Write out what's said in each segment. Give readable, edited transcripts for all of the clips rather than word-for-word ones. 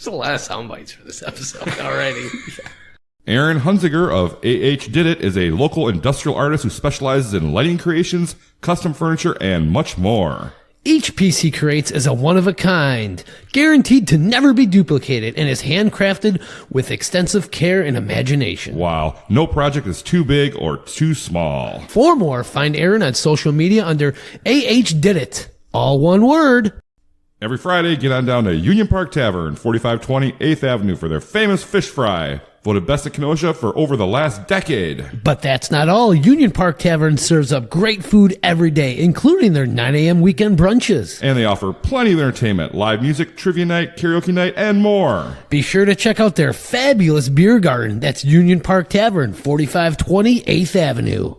There's a lot of sound bites for this episode already. Aaron Hunziger of AH Did It is a local industrial artist who specializes in lighting creations, custom furniture, and much more. Each piece he creates is a one-of-a-kind, guaranteed to never be duplicated, and is handcrafted with extensive care and imagination. Wow, no project is too big or too small. For more, find Aaron on social media under AH Did It. All one word. Every Friday, get on down to Union Park Tavern, 4520 8th Avenue for their famous fish fry. Voted best in Kenosha for over the last decade. But that's not all. Union Park Tavern serves up great food every day, including their 9 a.m. weekend brunches. And they offer plenty of entertainment, live music, trivia night, karaoke night, and more. Be sure to check out their fabulous beer garden. That's Union Park Tavern, 4520 8th Avenue.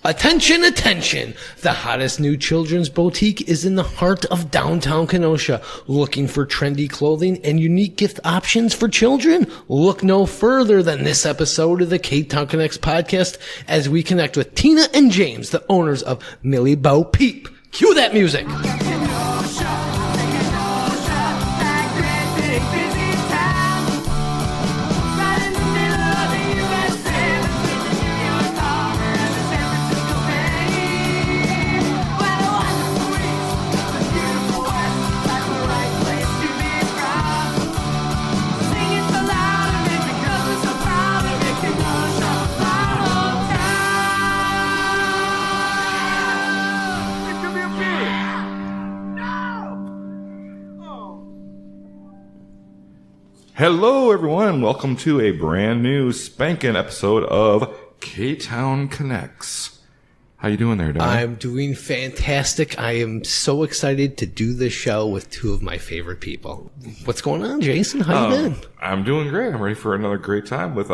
Attention, attention! The hottest new children's boutique is in the heart of downtown Kenosha. Looking for trendy clothing and unique gift options for children? Look no further than this episode of the Ktown Connects podcast as we connect with Tina and James, the owners of Millie Bo Peep. Cue that music! Hello, everyone. Welcome to a brand new spanking episode of Ktown Connects. How you doing there, Don? I'm doing fantastic. I am so excited to do this show with two of my favorite people. What's going on, Jason? How you been? I'm doing great. I'm ready for another great time with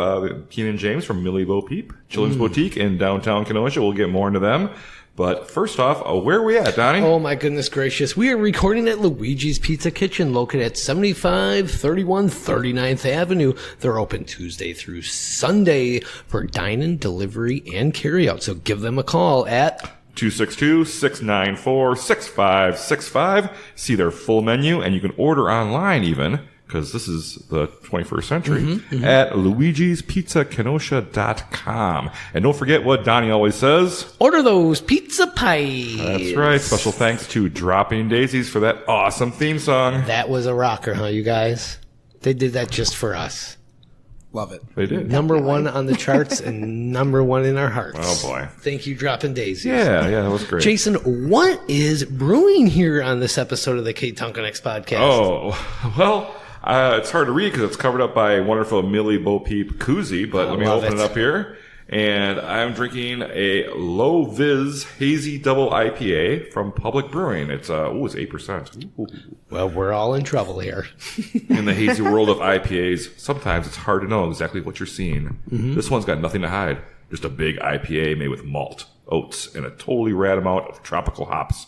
Tina and James from Millie Bo Peep, Children's Boutique in downtown Kenosha. We'll get more into them. But first off, where are we at, Donnie? Oh, my goodness gracious. We are recording at Luigi's Pizza Kitchen, located at 7531 39th Avenue. They're open Tuesday through Sunday for dine-in, delivery, and carryout. So give them a call at 262-694-6565. See their full menu, and you can order online even, because this is the 21st century, at luigispizzakenosha.com. And don't forget what Donnie always says. Order those pizza pies. That's right. Special thanks to Dropping Daisies for that awesome theme song. That was a rocker, huh, you guys? They did that just for us. Love it. They did. Number one on the charts and number one in our hearts. Oh, boy. Thank you, Dropping Daisies. Yeah, that was great. Jason, what is brewing here on this episode of the Ktown Connects podcast? Oh, well, it's hard to read because it's covered up by a wonderful Millie Bo Peep koozie, but let me open it up here. And I'm drinking a Low Viz Hazy Double IPA from Public Brewing. It's 8%. Ooh. Well, we're all in trouble here. In the hazy world of IPAs, sometimes it's hard to know exactly what you're seeing. This one's got nothing to hide. Just a big IPA made with malt, oats, and a totally rad amount of tropical hops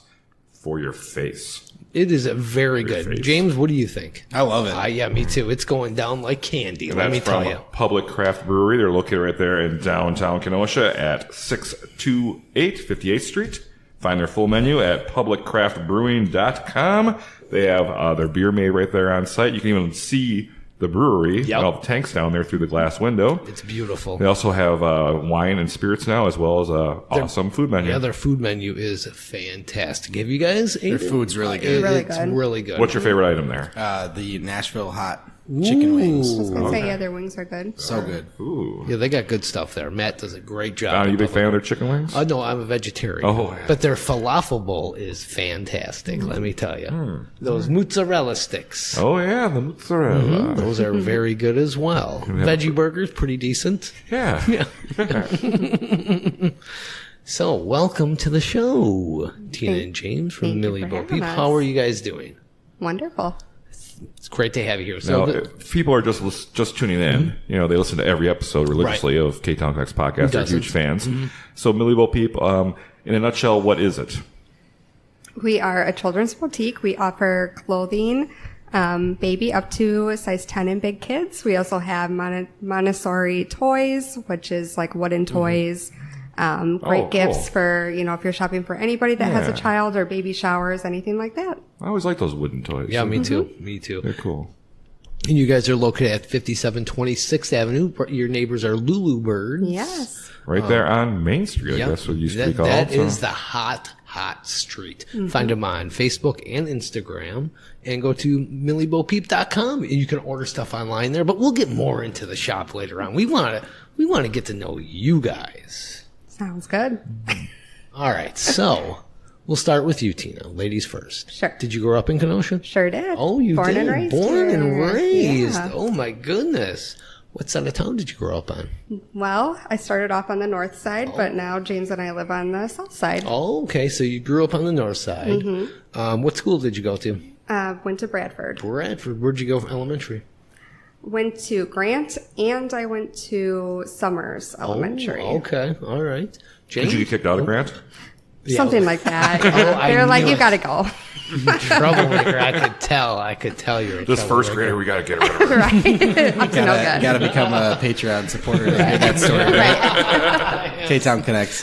for your face. It is very good. Face. James, what do you think? I love it. Yeah, me too. It's going down like candy, And let me that's tell from you. Public Craft Brewery. They're located right there in downtown Kenosha at 628 58th Street. Find their full menu at publiccraftbrewing.com. They have their beer made right there on site. You can even see the brewery and all the tanks down there through the glass window. It's beautiful. They also have wine and spirits now, as well as awesome food menu. Yeah, their food menu is fantastic. Have you guys ate Their it? food's really good. It's really good. What's your favorite item there? The Nashville hot chicken wings. I was going to say, yeah, their wings are good. So good. Ooh. Yeah, they got good stuff there. Matt does a great job. Are you a big fan of their chicken wings? No, I'm a vegetarian. Oh. But their falafel bowl is fantastic, let me tell you. Those mozzarella sticks. Oh, yeah, the mozzarella. Those are very good as well. Veggie burgers, pretty decent. Yeah. So, welcome to the show, Tina and James from thank you Millie for Bo having Peep. us. How are you guys doing? Wonderful. It's great to have you here. So, Now, if people are just tuning in, you know, they listen to every episode religiously of Ktown Connects podcast. They're huge fans. So, Millie Bo Peep, in a nutshell, what is it? We are a children's boutique. We offer clothing, baby up to size 10 and big kids. We also have Montessori toys, which is like wooden toys. Great gifts for, if you're shopping for anybody that has a child or baby showers, anything like that. I always like those wooden toys. yeah, me too. Me too. They're cool. And you guys are located at 5720 Sixth Avenue. Your neighbors are Lulu Birds. Yes. Right there on Main Street, I guess what used to be called. That is the hot street. Find them on Facebook and Instagram. And go to milliebopeep.com. And you can order stuff online there. But we'll get more into the shop later on. We want to get to know you guys. Sounds good. All right. So we'll start with you, Tina. Ladies first. Sure. Did you grow up in Kenosha? Sure did. Oh, you Born did. And raised Born here. and raised. Yeah. Oh, my goodness. What side of town did you grow up on? Well, I started off on the north side, but now James and I live on the south side. Oh, okay. So you grew up on the north side. What school did you go to? Went to Bradford. Bradford. Where'd you go for elementary? Went to Grant, and I went to Summers Elementary. Oh, okay. All right. James? Did you get kicked out of Grant? Something like that. I They're like, knew you it. got to go. Troublemaker. I could tell you were This first grader, we got to get rid of her. Right? Up to no good. Gotta become a Patreon supporter to hear that story. Right. Ktown Connects.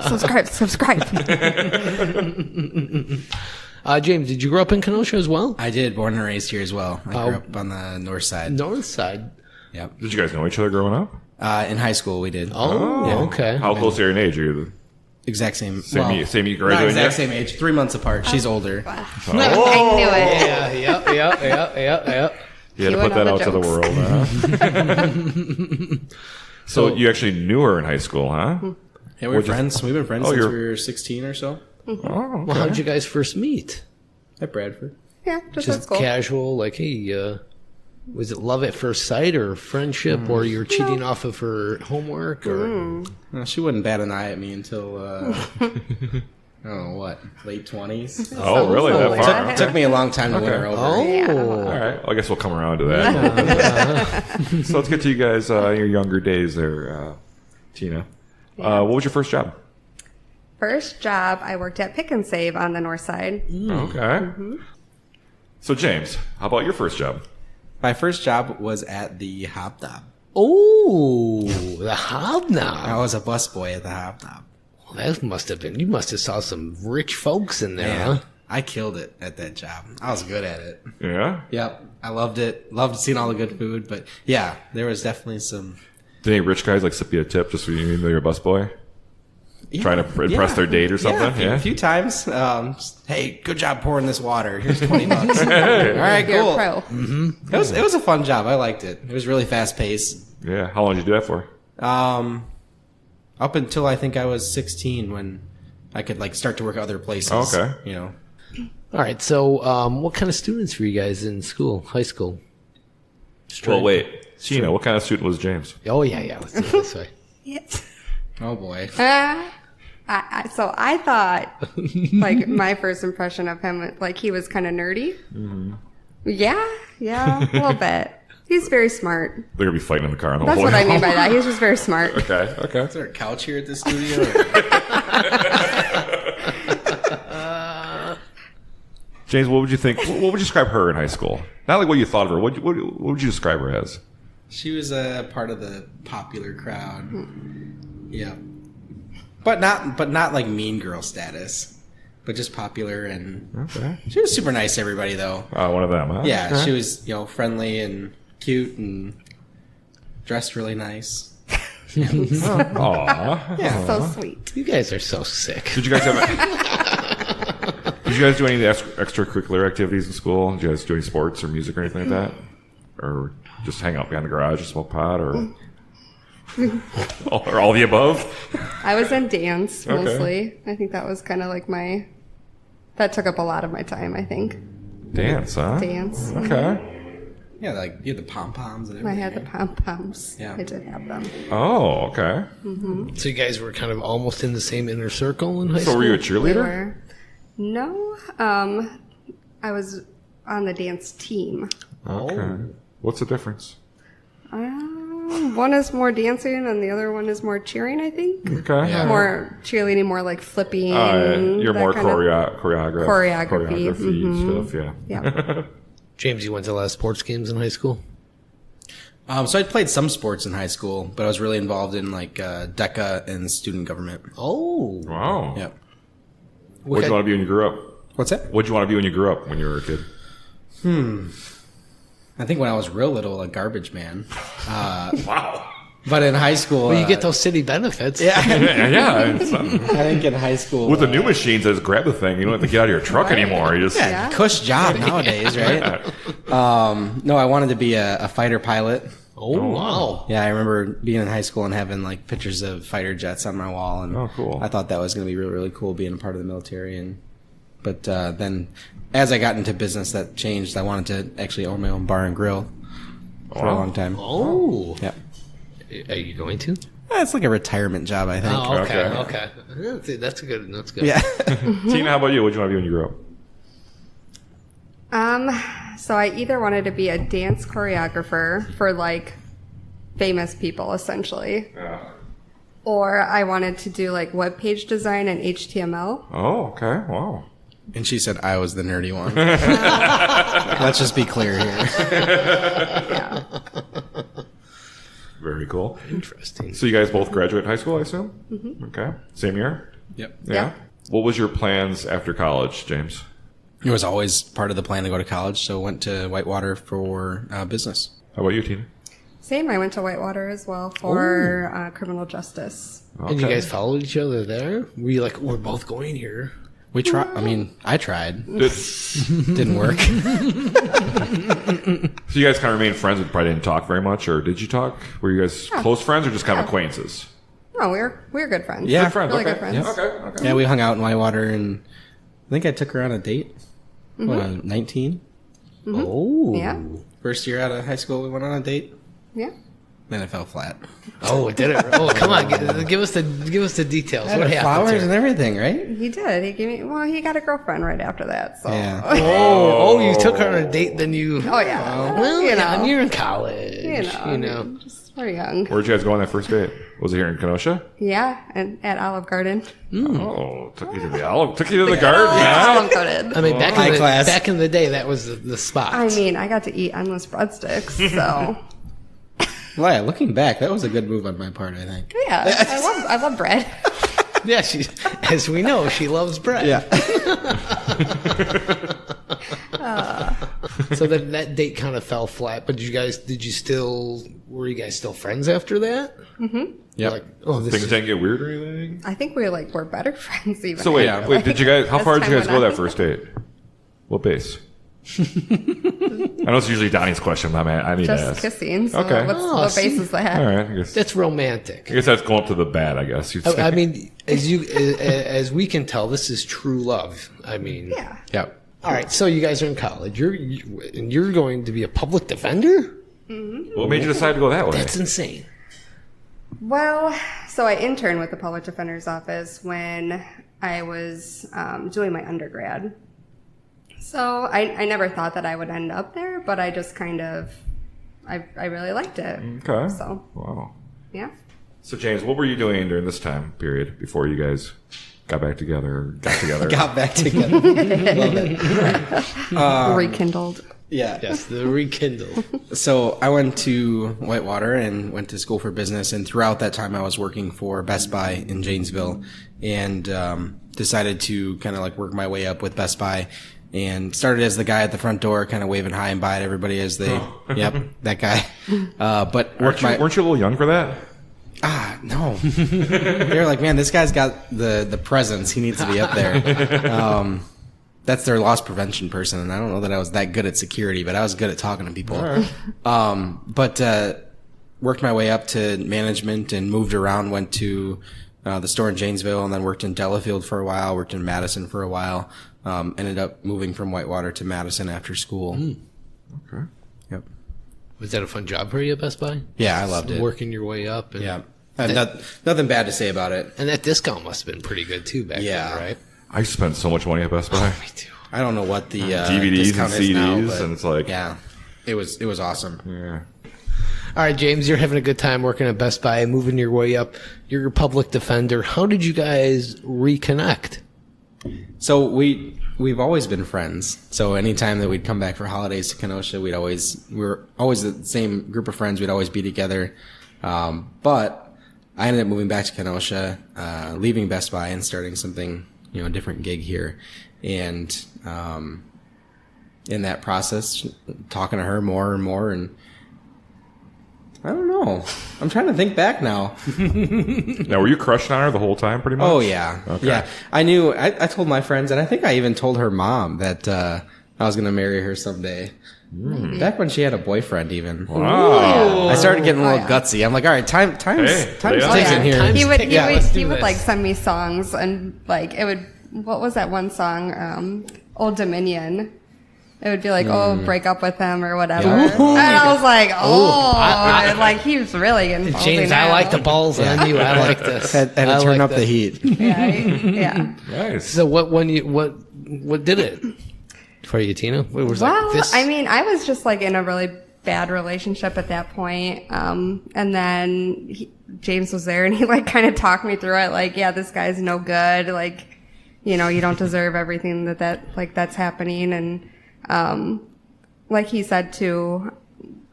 Subscribe. Subscribe. James, did you grow up in Kenosha as well? I did. Born and raised here as well. I grew up on the north side. North side. Yep. Did you guys know each other growing up? In high school, we did. Oh, okay. How close are you in age? Are you Exact same. same well, same not graduating exact year? same age. 3 months apart. She's older. I knew it. Yeah, yep. You had to Cue put that all out the to the jokes. world, huh? So you actually knew her in high school, huh? Yeah, we were friends. We've been friends Oh, since you're- we were 16 or so. Oh, Well, okay. how'd you guys first meet? At Bradford. Yeah, just at Just school. casual, like, hey, was it love at first sight or friendship, or you're cheating off of her homework? Or Well, she wouldn't bat an eye at me until, I don't know what, late 20s. Oh, really? That Sounds far? like It took me a long time to win her over. oh, All right. Well, I guess we'll come around to that. So let's get to you guys, your younger days there, Tina. What was your first job? First job, I worked at Pick and Save on the north side. Okay. So, James, how about your first job? My first job was at the Hobnob. oh, the I Hobnob. was a busboy at the Hobnob. Well, that must have been. You must have saw some rich folks in there, Man, huh? I killed it at that job. I was good at it. Yeah? Yep. I loved it. Loved seeing all the good food. But yeah, there was definitely some. Did any rich guys like slip you a tip just so you know you're a busboy? Trying to impress their date or something? Yeah, Yeah. a few times. Just, hey, good job pouring this water. Here's $20. All right, You're cool. a pro. It was a fun job. I liked it. It was really fast paced. Yeah. How long did you do that for? Up until I think I was 16 when I could like start to work other places. Okay. You know. All right. So, what kind of students were you guys in school, high school? Well, wait. Tina, what kind of student was James? Oh yeah. Let's do it this way. Yes. Oh boy. So I thought, like, my first impression of him, like, he was kind of nerdy. Mm-hmm. Yeah, a little bit. He's very smart. They're going to be fighting in the car on the That's whole what way I mean home. by that. He's just very smart. Okay. Is there a couch here at the studio? James, what would you think? What would you describe her in high school? Not like what you thought of her. What would you describe her as? She was a part of the popular crowd. Yeah. But not like mean girl status. But just popular, and Okay. she was super nice to everybody though. One of them, huh? Yeah, she was, friendly and cute and dressed really nice. Aw. Yeah. So sweet. You guys are so sick. Did you guys have? Did you guys do any of the extracurricular activities in school? Did you guys do any sports or music or anything like that, or just hang out behind the garage and smoke pot, or or all the above? I was in dance Okay. mostly. I think that was kind of like that took up a lot of my time, I think. Dance, huh? Dance. Okay. Yeah, like you had the pom poms and I everything. had the pom-poms. Yeah. I did have them. Oh, okay. So you guys were kind of almost in the same inner circle in high So school. were you a We cheerleader? were. No, I was on the dance team. Okay. What's the difference? One is more dancing and the other one is more cheering, I think. Okay. Yeah. More cheerleading, more like flipping. You're that more kind of- choreography Mhm. stuff, yeah. Yeah. James, you went to a lot of sports games in high school. So I played some sports in high school, but I was really involved in like DECA and student government. Oh, Wow. Yep. What'd you want to be when you grew up? What's that? What'd you want to be when you grew up when you were a kid? I think when I was real little, a garbage man. Wow. But in high school... Well, you get those city benefits. Yeah. Yeah. I think in high school... With the new machines, just grab the thing. You don't have to get out of your truck anymore. You just... Yeah, cush job nowadays, right? No, I wanted to be a fighter pilot. Oh, wow. Yeah, I remember being in high school and having like pictures of fighter jets on my wall, and cool. I thought that was going to be really, really cool being a part of the military. But then, as I got into business, that changed. I wanted to actually own my own bar and grill for a long time. Oh. Yeah. Are you going to? It's like a retirement job, I think. Oh, okay. Okay. That's good. That's good. Yeah. Tina, how about you? What did you want to be when you grew up? So I either wanted to be a dance choreographer for like famous people, essentially, or I wanted to do like web page design and HTML. Oh, okay. Wow. And she said I was the nerdy one. Let's just be clear here. Yeah. Very cool. Interesting. So you guys both graduated high school, I assume? Mm-hmm. Okay. Same year? Yep. Yeah. What was your plans after college, James? It was always part of the plan to go to college, so went to Whitewater for business. How about you, Tina? Same. I went to Whitewater as well for criminal justice. And you guys followed each other there? Were you like, we're both going here? We tried. I mean, I tried. So Didn't work. you guys kind of remained friends, but probably didn't talk very much, or did you talk? Were you guys close friends or just kind of acquaintances? No, we're good friends. Yeah. Good friends. Really Okay. good friends. Yeah. Okay. Yeah, we hung out in Whitewater, and I think I took her on a date. 19. Oh. Yeah. First year out of high school, we went on a date. Yeah. Then it fell flat. Oh, did it? Oh, come on. Give us the details. What happened? Flowers and everything, right? He did. He gave me. Well, he got a girlfriend right after that. So. Yeah. Oh, you took her on a date, then you... Oh yeah. Well, you know. you're in college. You know. Just we're young. Where'd you guys go on that first date? Was it here in Kenosha? Yeah, and at Olive Garden. Oh, took you to the garden. Yeah. Olive Garden. I mean, High class. back in the day, that was the spot. I mean, I got to eat endless breadsticks. So Well, yeah, looking back, that was a good move on my part, I think. yeah, I love bread. Yeah, as we know, she loves bread. Yeah. So that date kind of fell flat. But were you guys still friends after that? Yep. Like, oh, this Things is, didn't get weird or anything? I think we're better friends even. So wait, Yeah. did you guys, how As far did you time guys go went on. that first date? What base? I know it's usually Donnie's question, but I need to Just ask. kissing. So Okay. what see. base is that? All right, I guess that's romantic. that's going up to the bad, I guess. You'd say. I mean, as we can tell, this is true love. I mean, Yeah. Yep. All right, so you guys are in college. You're going to be a public defender? What made you decide to go that way? That's insane. Well, so I interned with the public defender's office when I was doing my undergrad. So I never thought that I would end up there, but I just kind of, I really liked it. Okay. So, Wow. yeah. So James, what were you doing during this time period before you guys got back together? Got back together. Love it. Rekindled. Yeah. Yes, the rekindle. So I went to Whitewater and went to school for business, and throughout that time I was working for Best Buy in Janesville, and decided to kind of like work my way up with Best Buy, and started as the guy at the front door, kind of waving hi and bye to everybody as they, yep, that guy. But weren't you a little young for that? No. They're like, man, this guy's got the presence. He needs to be up there. That's their loss prevention person, and I don't know that I was that good at security, but I was good at talking to people. Right. But worked my way up to management and moved around, went to the store in Janesville, and then worked in Delafield for a while, worked in Madison for a while, ended up moving from Whitewater to Madison after school. Okay. Yep. Was that a fun job for you at Best Buy? Yeah, I loved it. Working your way up. And, Yeah. Nothing bad to say about it. And that discount must have been pretty good too back then, right? I spent so much money at Best Buy. Me too. I don't know what the DVDs and discount is now, CDs, but and it's like, yeah, it was awesome. yeah. All right, James, you're having a good time working at Best Buy, moving your way up. You're a public defender. How did you guys reconnect? So we've always been friends. So anytime that we'd come back for holidays to Kenosha, we were always the same group of friends. We'd always be together. But I ended up moving back to Kenosha, leaving Best Buy and starting something, a different gig here. And in that process, talking to her more and more, and I don't know. I'm trying to think back now. Now, were you crushing on her the whole time, pretty much? Oh, yeah. Okay. Yeah. I knew, I told my friends, and I think I even told her mom that I was going to marry her someday. Back when she had a boyfriend, even. Wow. I started getting a little gutsy. I'm like, all right, time's ticking here. Time's He would ticking. Let's do he would this. like send me songs, and like it would. What was that one song? Old Dominion. It would be like, oh, break up with him or whatever. And I was like, like he was really getting ballsy James, now. I like the balls on you. I like this. Had to I turn like up this. the heat. Yeah. Nice. So what did it for you, Tina? It was Well, like this. I mean, I was just like in a really bad relationship at that point. And then James was there and he like kind of talked me through it. Like, yeah, this guy's no good. Like, you know, you don't deserve everything that's happening. And, like he said too,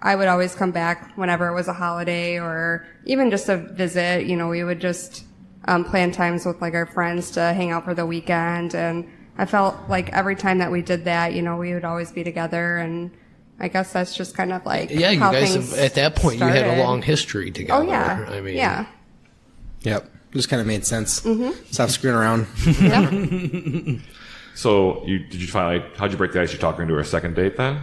I would always come back whenever it was a holiday or even just a visit. You know, we would just, plan times with like our friends to hang out for the weekend. And I felt like every time that we did that, you know, we would always be together. And I guess that's just kind of like, yeah, you how guys things have, at that point you had a started. long history together. Oh yeah. I mean, yeah. Yep. Just kind of made sense. Stop screwing around. Yeah. So, did you finally, how'd you break the ice? You talking to her a second date then?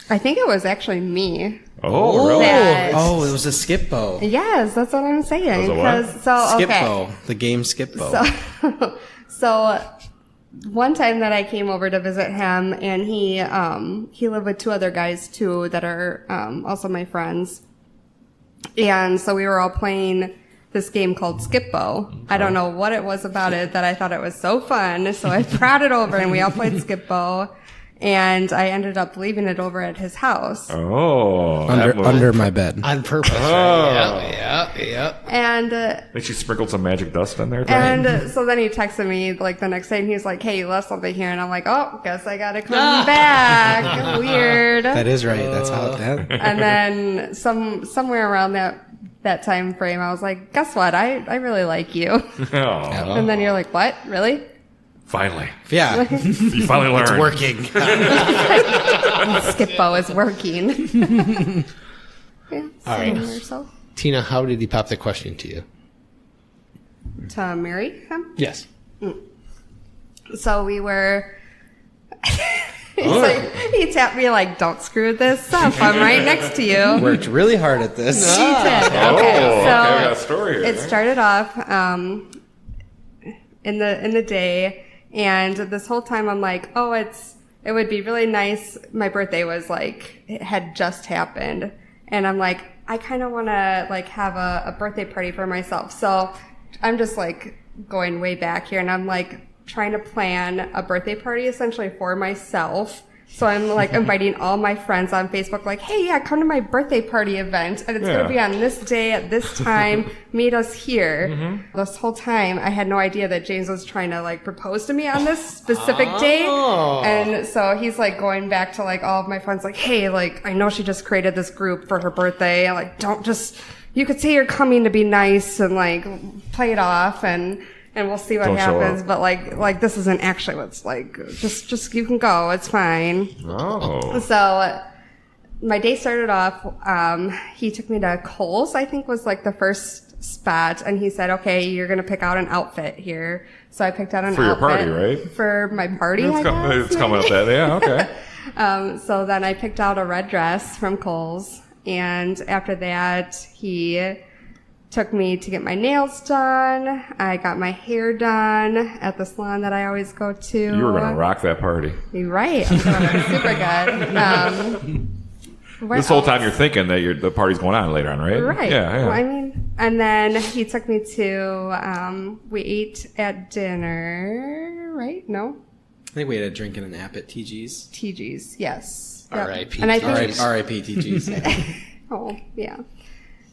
I think it was actually me. Oh, really? That- Oh, it was a skip bow. Yes, that's what I'm saying. Was it what? 'Cause- so, Skip okay. bow. The game skip bow. So one time that I came over to visit him, and he lived with two other guys too that are also my friends, and so we were all playing this game called Skip-Bo. I don't know what it was about it that I thought it was so fun, so I brought it over and we all played Skip-Bo, and I ended up leaving it over at his house. Oh. that move. under my bed. on purpose. Right? Yeah. And Think she sprinkled some magic dust in there? too? And so then he texted me like the next day and he's like, hey, you left something here. And I'm like, oh, guess I gotta come back. Weird. That is right. That's how that. And then somewhere around that time frame, I was like, guess what? I really like you. Oh, And then you're like, what? Really? finally. Yeah. You finally learned. It's working. Skip-Bo is working. Yeah, All right. yourself Tina, how did he pop the question to you? to marry him. Yes. So we were. He tapped me like, don't screw this up. I'm right next to you. Worked really hard at this. He did. Oh, Okay, okay, we so got a story here. it started off in the day, and this whole time I'm like, oh, it would be really nice. My birthday was like, it had just happened, and I'm like, I kind of want to like have a birthday party for myself. So I'm just like going way back here, and I'm like trying to plan a birthday party essentially for myself. So I'm like inviting all my friends on Facebook, like, hey, yeah, come to my birthday party event. And it's going to be on this day at this time. Meet us here. This whole time, I had no idea that James was trying to like propose to me on this specific day. And so he's like going back to like all of my friends, like, hey, like, I know she just created this group for her birthday. Like, don't just, you could say you're coming to be nice and like play it off and we'll see what Don't show happens. up. But like this isn't actually what's like, just you can go. It's fine. Oh. So my day started off, he took me to Kohl's, I think was like the first spot. And he said, okay, you're going to pick out an outfit here. So I picked out an For your outfit. party, right? For my party, It's, I guess. it's coming up that. Yeah, okay. So then I picked out a red dress from Kohl's. And after that, he took me to get my nails done. I got my hair done at the salon that I always go to. You were going to rock that party. You're right. I'm doing super good. This whole time you're thinking that the party's going on later on, right? Right. Yeah. Well, I mean, and then he took me to, we ate at dinner, right? No? I think we had a drink and a nap at TG's. TG's, yes. Yep. R.I.P. And I think, R.I.P. TG's. oh, yeah.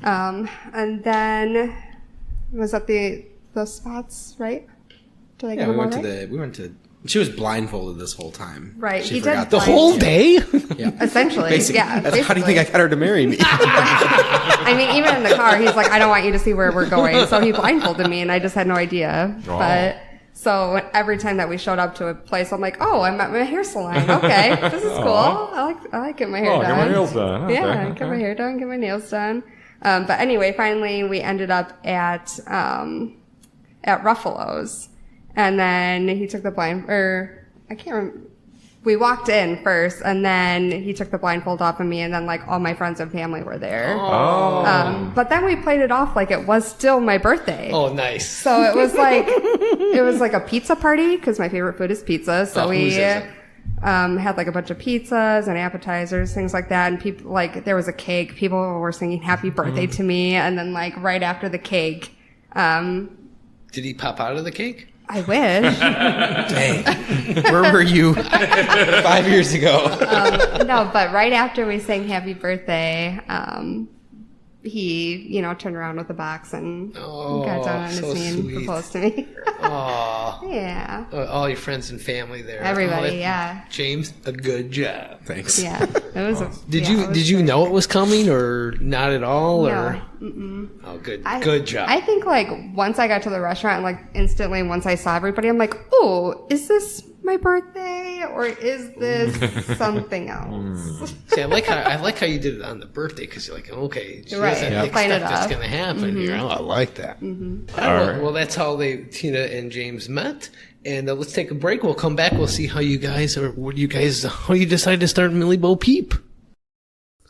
And then was that the spots, right? Did I get Yeah, we them all went right? to she was blindfolded this whole time. Right, She he forgot did The whole day? Yeah. Essentially, Basically. yeah. How do you think I got her to marry me? I mean, even in the car, he's like, I don't want you to see where we're going. So he blindfolded me, and I just had no idea. Wow. But So every time that we showed up to a place, I'm like, oh, I'm at my hair salon. Okay, this is cool. I like getting my hair done. Get my nails done. Okay. Yeah, get my hair done, get my nails done. But anyway, finally we ended up at Ruffalo's, and then he took the I can't remember. We walked in first, and then he took the blindfold off of me, and then like all my friends and family were there. Oh. But then we played it off like it was still my birthday. Oh, nice. So it was like a pizza party because my favorite food is pizza. So we had like a bunch of pizzas and appetizers, things like that. And people like there was a cake. People were singing "Happy Birthday" to me, and then like right after the cake, Did he pop out of the cake? I wish. Dang. Where were you 5 years ago? No, but right after we sang "Happy Birthday," he, turned around with a box and got down on his knee and proposed to me. Aw. Yeah. All your friends and family there. Everybody, yeah. James, a good job. Thanks. Yeah. It was. Did you know it was coming or not at all? No. Or? Mm-mm. Oh, good job. I think like once I got to the restaurant and like instantly once I saw everybody, I'm like, oh, is this my birthday or is this something else? See, I like how you did it on the birthday because you're like, okay, she Right. doesn't Yeah. expect Playing it that's up. going to happen here. Oh, I like that. All right. Well, that's how Tina and James met. And let's take a break. We'll come back. We'll see how you decided to start Millie Bo Peep.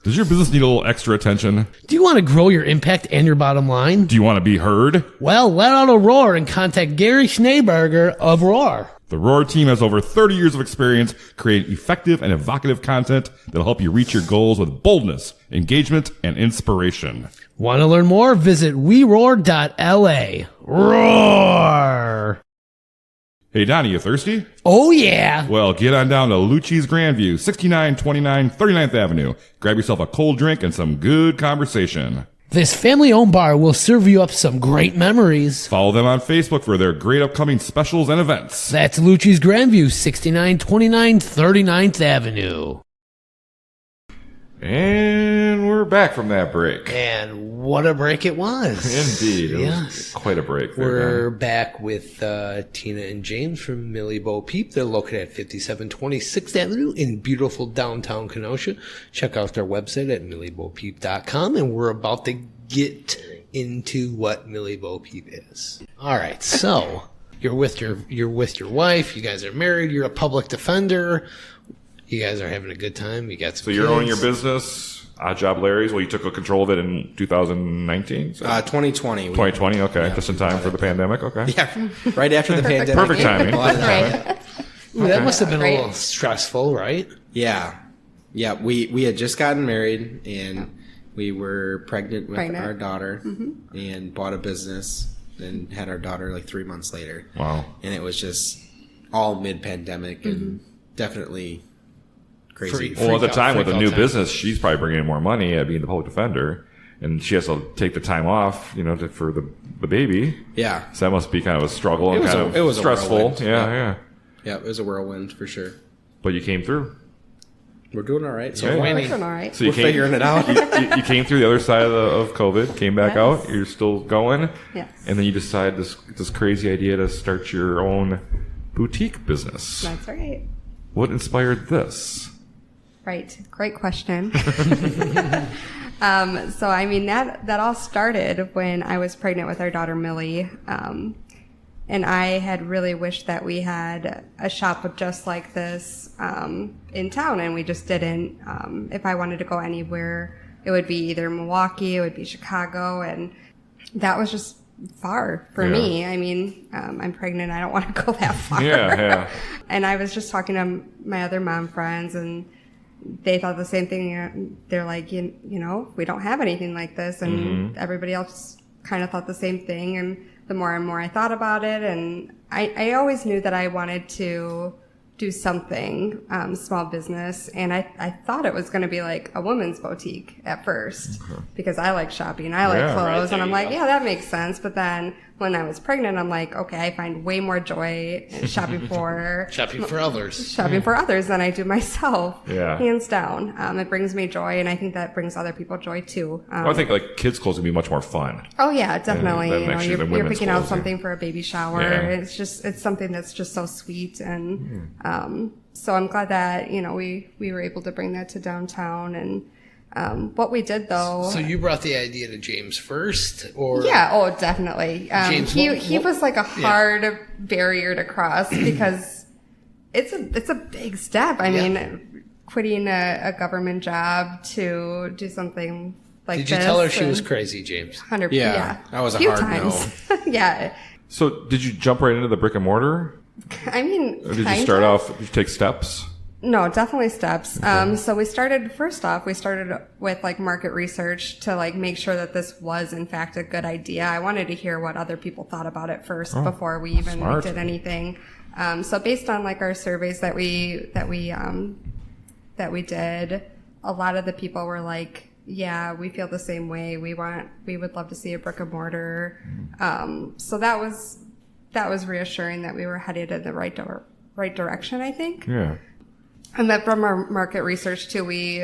Does your business need a little extra attention? Do you want to grow your impact and your bottom line? Do you want to be heard? Well, let out a roar and contact Gary Schneeberger of Roar. The Roar team has over 30 years of experience creating effective and evocative content that'll help you reach your goals with boldness, engagement, and inspiration. Want to learn more? Visit weroar.la. Roar! Hey, Donnie, you thirsty? Oh, yeah. Well, get on down to Lucci's Grandview, 6929 39th Avenue. Grab yourself a cold drink and some good conversation. This family-owned bar will serve you up some great memories. Follow them on Facebook for their great upcoming specials and events. That's Lucci's Grandview, 6929 39th Avenue. And we're back from that break. And what a break it was. Indeed. It Yes. was quite a break there. We're man. back with Tina and James from Millie Bo Peep. They're located at 5720 Sixth Avenue in beautiful downtown Kenosha. Check out their website at milliebopeep.com, and we're about to get into what Millie Bo Peep is. All right, so you're with your wife. You guys are married. You're a public defender. You guys are having a good time. You got some. So you're kids. owning your business, Odd Job Larry's. Well, you took control of it in 2019? So 2020. 2020, okay. Just in time for the pandemic, okay. Yeah, right after the pandemic. Perfect timing. A lot of time. Right. Ooh, that must have been a Great. little stressful, right? Yeah. We had just gotten married and we were pregnant with our daughter and bought a business and had our daughter like 3 months later. Wow. And it was just all mid-pandemic and definitely crazy. Well, at the time with a new time. business, she's probably bringing in more money being the public defender. And she has to take the time off, for the baby. Yeah. So that must be kind of a struggle and It was a stressful. whirlwind. Yeah. Yeah, it was a whirlwind for sure. But you came through. We're doing all right. So Yeah. far. Winning. We're doing all right. So you We're figuring it out. You came through the other side of COVID, came back Yes. out. You're still going. Yes. And then you decide this crazy idea to start your own boutique business. That's right. What inspired this? Right. Great question. So, I mean, that all started when I was pregnant with our daughter, Millie. And I had really wished that we had a shop just like this in town, and we just didn't. If I wanted to go anywhere, it would be either Milwaukee, it would be Chicago, and that was just far for me. I mean, I'm pregnant. I don't want to go that far. Yeah. And I was just talking to my other mom friends, and they thought the same thing. They're like, you know, we don't have anything like this. And everybody else kind of thought the same thing. And the more and more I thought about it, and I always knew that I wanted to do something, small business. And I thought it was going to be like a woman's boutique at first because I like shopping. I like clothes. Right, and I'm like, yeah, that makes sense. But then when I was pregnant, I'm like, okay, I find way more joy in shopping for others than I do myself. Yeah. Hands down. It brings me joy, and I think that brings other people joy too. I think like kids' clothes can be much more fun. Oh yeah, definitely. than You know, actually the you're women's picking out clothes, something for a baby shower. Yeah. It's something that's just so sweet, and so I'm glad that we were able to bring that to downtown. And what we did though. So you brought the idea to James first, or yeah, oh definitely. James, he was like a hard barrier to cross because it's a big step. I mean, quitting a government job to do something like this. Did you tell her she was crazy, James? 100%. Yeah, Yeah, that was a few hard times. Yeah. So did you jump right into the brick and mortar? I mean, Or did you start off, did you take steps? No, definitely steps. So we started with like market research to like make sure that this was in fact a good idea. I wanted to hear what other people thought about it first before we even smart. did anything. So based on like our surveys that we did, a lot of the people were like, yeah, we feel the same way. We would love to see a brick and mortar. So that was reassuring that we were headed in the right direction, I think. Yeah. And then from our market research too, we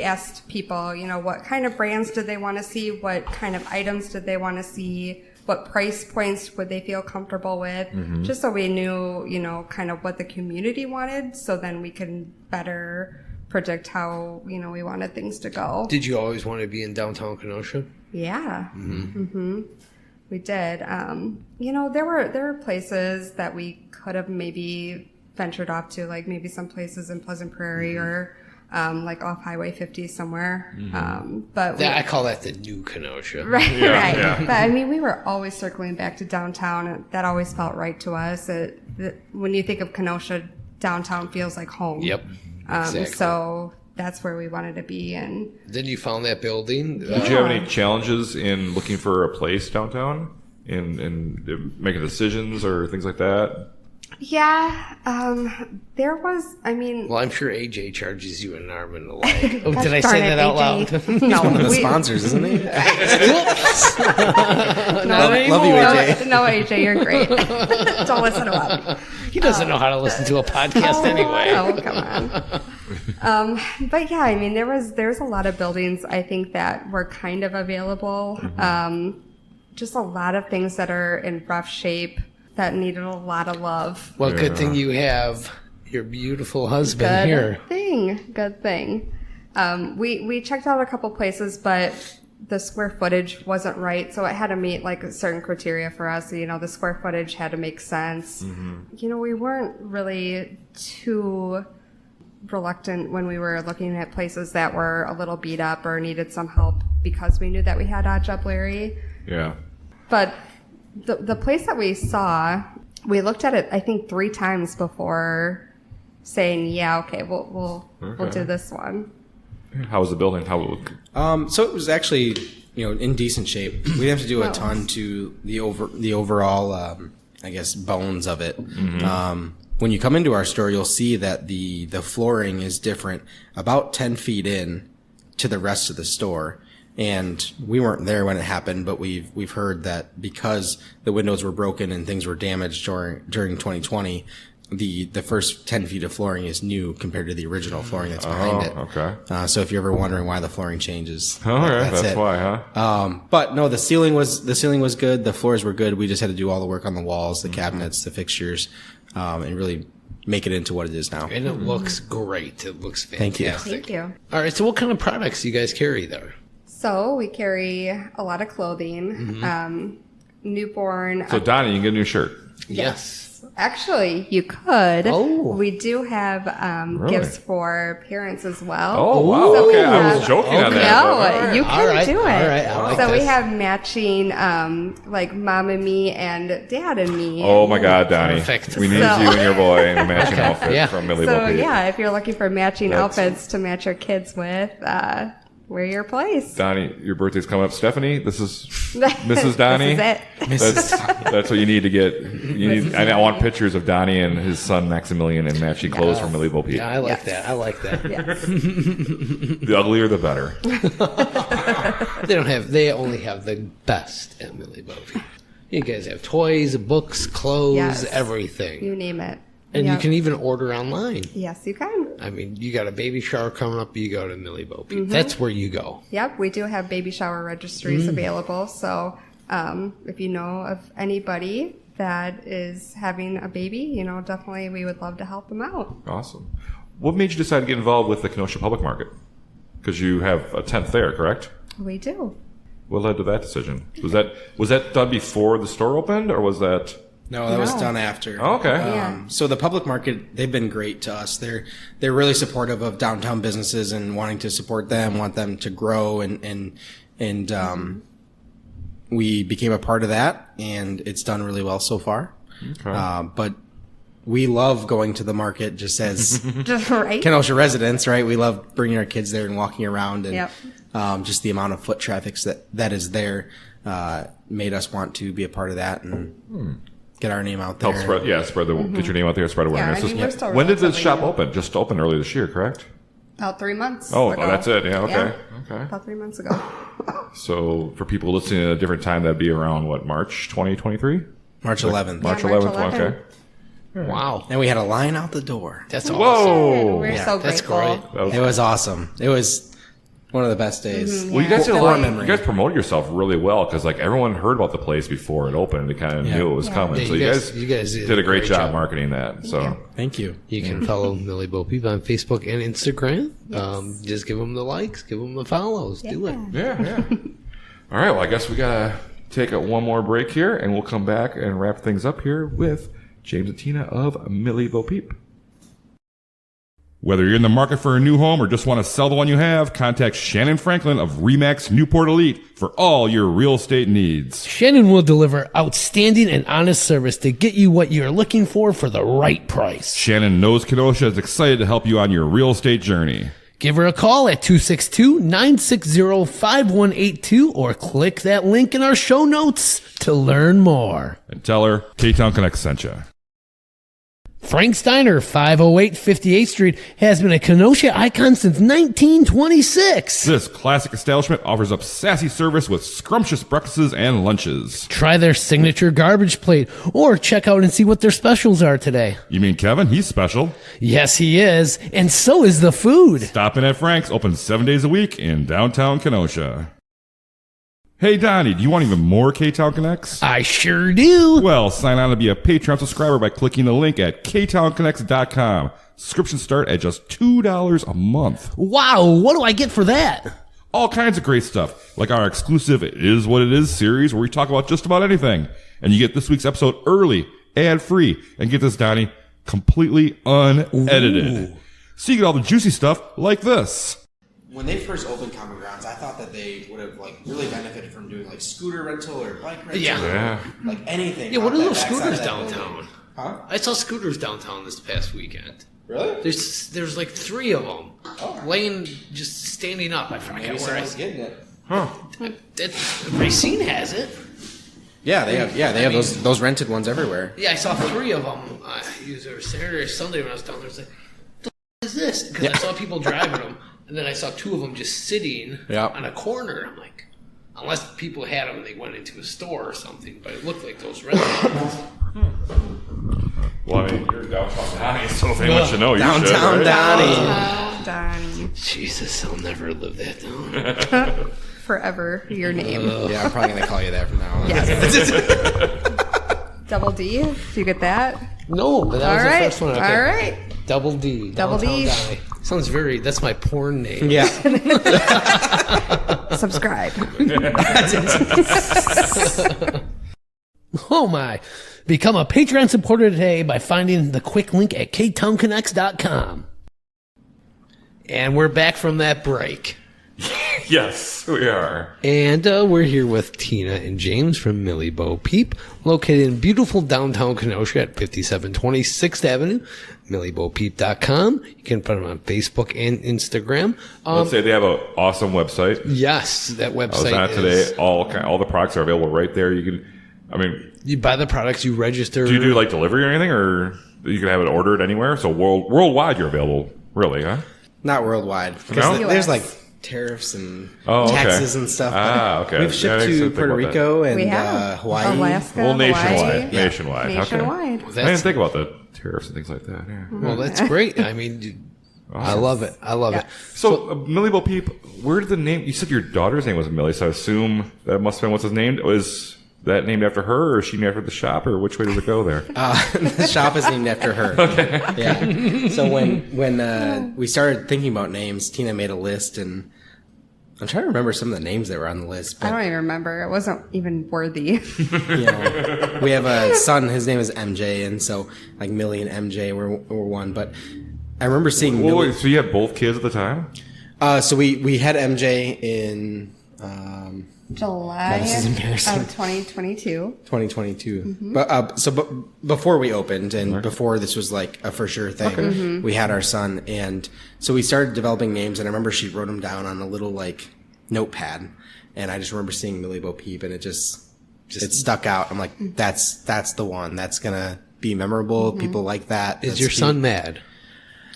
asked people, what kind of brands did they want to see? What kind of items did they want to see? What price points would they feel comfortable with? Just so we knew, kind of what the community wanted. So then we can better predict how, we wanted things to go. Did you always want to be in downtown Kenosha? Yeah. We did. There were places that we could have maybe ventured off to, like maybe some places in Pleasant Prairie or like off Highway 50 somewhere. But I call that the new Kenosha. right. Yeah. But I mean, we were always circling back to downtown. And that always felt right to us. When you think of Kenosha, downtown feels like home. Yep. Exactly. So that's where we wanted to be. And then you found that building. Did you have any challenges in looking for a place downtown? In making decisions or things like that? yeah, there was, I mean. Well, I'm sure AJ charges you an arm and a leg. Gosh Did I darn say it, that out AJ. loud? No. One of the sponsors, isn't he? Not Love anymore. you, AJ. No, AJ, you're great. Don't listen to him. He doesn't know how to listen to a podcast anyway. Oh, come on. But yeah, I mean, there's a lot of buildings I think that were kind of available. Just a lot of things that are in rough shape that needed a lot of love. Well, good thing you have your beautiful husband here. Good thing. We checked out a couple places, but the square footage wasn't right, so it had to meet like a certain criteria for us. The square footage had to make sense. We weren't really too reluctant when we were looking at places that were a little beat up or needed some help because we knew that we had Odd Job Larry. Yeah. But the place that we saw, we looked at it I think 3 times before saying, yeah, okay, we'll do this one. How was the building? How it looked? So it was actually, in decent shape. We didn't have to do a ton to the overall, I guess, bones of it. When you come into our store, you'll see that the flooring is different, about 10 feet in to the rest of the store. And we weren't there when it happened, but we've heard that because the windows were broken and things were damaged during 2020, the first 10 feet of flooring is new compared to the original flooring that's behind it. Okay. So if you're ever wondering why the flooring changes, All right, that's it. why, huh? But no, the ceiling was good. The floors were good. We just had to do all the work on the walls, the cabinets, the fixtures, and really make it into what it is now. And it looks great. It looks fantastic. Thank you. Thank you. All right, so what kind of products do you guys carry there? So we carry a lot of clothing, newborn. So Donnie, you can get a new shirt. Yes. Actually, you could. Oh. We do have gifts for parents as well. Oh, wow. So we Okay, I was have- joking on that. No, but all right. you can All right, do it. all right, I like so we this. have matching, like mom and me and dad and me. Oh my God, Donnie. Perfect. We need So- you and your boy in a matching outfit Yeah. from Millie Bo So Peep. yeah, if you're looking for matching That's- outfits to match your kids with, we're your place. Donnie, your birthday's coming up. Stephanie, this is Mrs. Donnie. This is it. That's what you need to get. I want pictures of Donnie and his son Maximilian in matching clothes from Millie Bo Peep. Yeah, I like that. I like that. Yes. The uglier, the better. They only have the best at Millie Bo Peep. You guys have toys, books, clothes, Yes. everything. You name it. And Yep. you can even order online. Yes, you can. I mean, you got a baby shower coming up, you go to Millie Bo Peep. That's where you go. Yep, we do have baby shower registries available. So if you know of anybody that is having a baby, definitely we would love to help them out. Awesome. What made you decide to get involved with the Kenosha Public Market? Because you have a tent there, correct? We do. What led to that decision? Was that done before the store opened, or was that? No, that was done after. Oh, okay. Yeah. So the public market, they've been great to us. They're really supportive of downtown businesses and wanting to support them, want them to grow, and we became a part of that, and it's done really well so far. Okay. But we love going to the market just as Right? Kenosha residents, right? We love bringing our kids there and walking around, and Yep. just the amount of foot traffic that is there made us want to be a part of that and get our name out there. Help spread, get your name out there, spread awareness. I mean, we're still When did the relatively shop new. open? Just opened earlier this year, correct? About 3 months Oh, ago. that's it. Yeah, okay. Okay. About 3 months ago. So for people listening at a different time, that'd be around what, March 2023? March 11th. March March 11th. 11th. Okay. Wow. And we had a line out the door. That's awesome. Whoa. We're so that's grateful. great. It was awesome. It was one of the best days. Well, you guys did a Core lot. memory. You guys promoted yourself really well because like everyone heard about the place before it opened. They kind of knew it was coming. Yeah, So you guys did a great job marketing that. So Thank you. You can follow Millie Bo Peep on Facebook and Instagram. Just give them the likes, give them the follows. Do it. yeah. All right. Well, I guess we gotta take one more break here, and we'll come back and wrap things up here with James and Tina of Millie Bo Peep. Whether you're in the market for a new home or just want to sell the one you have, contact Shannyn Franklin of ReMax Newport Elite for all your real estate needs. Shannyn will deliver outstanding and honest service to get you what you're looking for the right price. Shannyn knows Kenosha is excited to help you on your real estate journey. Give her a call at 262-960-5182 or click that link in our show notes to learn more. And tell her Ktown Connects sent you. Frank's Diner, 508 58th Street, has been a Kenosha icon since 1926. This classic establishment offers up sassy service with scrumptious breakfasts and lunches. Try their signature garbage plate or check out and see what their specials are today. You mean Kevin? He's special. Yes, he is. And so is the food. Stop in at Frank's, open 7 days a week in downtown Kenosha. Hey, Donnie, do you want even more Ktown Connects? I sure do. Well, sign on to be a Patreon subscriber by clicking the link at ktownconnects.com. Subscriptions start at just $2 a month. Wow, what do I get for that? All kinds of great stuff, like our exclusive It Is What It Is series where we talk about just about anything. And you get this week's episode early, ad-free, and get this, Donnie, completely unedited. Ooh. So you get all the juicy stuff like this. When they first opened Common Grounds, I thought that they would have really benefited from doing scooter rental or bike rental. Yeah. Or, anything. Yeah, what are those scooters downtown? Huh? I saw scooters downtown this past weekend. Really? There's 3 of them laying, just standing up. I forget Maybe where I someone's getting it. Huh. Racine has it. Yeah, they have those rented ones everywhere. Yeah, I saw 3 of them. Either Saturday or Sunday when I was down there. I was like, "What the f- is this?" Because I saw people driving them, and then I saw 2 of them just sitting on a corner. I'm like, unless people had them and they went into a store or something, but it looked like those rental ones. Well, I mean, you're downtown Donnie, so if anyone should know, you should. Downtown Right? Donnie. Jesus, I'll never live that down. Forever, your name. Yeah, I'm probably going to call you that from now on. Yes. Double D. Do you get that? No, but that was the first one. Okay. All right. Double D. Double D. Donnie. Sounds that's my porn name. Yeah. Subscribe. Oh my. Become a Patreon supporter today by finding the quick link at ktownconnects.com. And we're back from that break. Yes, we are. And we're here with Tina and James from Millie Bo Peep, located in beautiful downtown Kenosha at 5720 6th Avenue, milliebopeep.com. You can find them on Facebook and Instagram. Let's say they have an awesome website. Yes, that I was website on it today. All the products are available right there. You can, you buy the products, you register. do you do like delivery or anything, or you can have it ordered anywhere? So worldwide, you're available, really, huh? Not worldwide. No? Because there's like tariffs and taxes and stuff. Okay. We've shipped to Puerto Rico and Hawaii. Alaska, Well, nationwide. Hawaii. Nationwide. Nationwide. Okay. I didn't think about the tariffs and things like that. Yeah. Well, that's great. I mean, I love it. I love it. So, Millie Bo Peep, where did the name? You said your daughter's name was Millie, so I assume that must have been what's his name. Was that named after her, or is she named after the shop, or which way does it go there? The shop is named after her. Okay. Yeah. So when we started thinking about names, Tina made a list, and I'm trying to remember some of the names that were on the list. But, I don't even remember. It wasn't even worthy. we have a son. His name is MJ, and so like Millie and MJ were one. But I remember seeing Millie. So you had both kids at the time? So we had MJ in July this is embarrassing. of 2022. 2022. Mm-hmm. But before we opened and before this was like a for sure thing, we had our son, and so we started developing names. And I remember she wrote them down on a little like notepad, and I just remember seeing Millie Bo Peep, and it just it stuck out. I'm like, that's the one. That's gonna be memorable. People like that. Is That's your cute. son mad?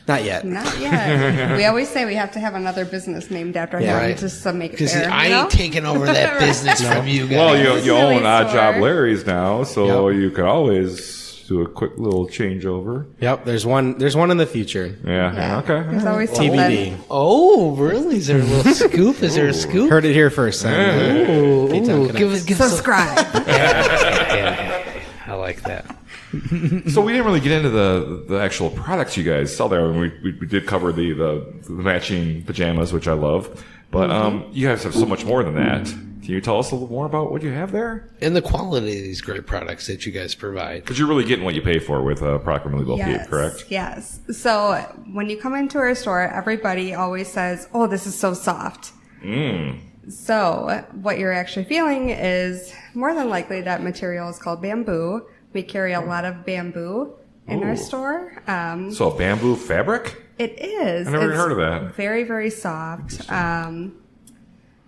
Not yet. Not yet. We always say we have to have another business named after him Right. just to make it Because fair. I ain't taking over that business from you guys. Well, This is you really own Odd Job sore. Larry's now, so you could always do a quick little changeover. Yep. There's one in the future. Yeah. Okay. There's always TBD. something. Oh, really? Is there a little scoop? Is there a scoop? Heard it here first. Son. Ooh, Ktown give Connects. us some. Subscribe. Yeah. I like that. So we didn't really get into the actual products you guys sell there. We did cover the matching pajamas, which I love, but you guys have so much more than that. Can you tell us a little more about what you have there? And the quality of these great products that you guys provide. Because you're really getting what you pay for with a product from Millie Bo Peep, correct? Yes. So when you come into our store, everybody always says, "Oh, this is so soft." So what you're actually feeling is more than likely that material is called bamboo. We carry a lot of bamboo in our store. So bamboo fabric? It is. I never It's heard of that. Very, very soft.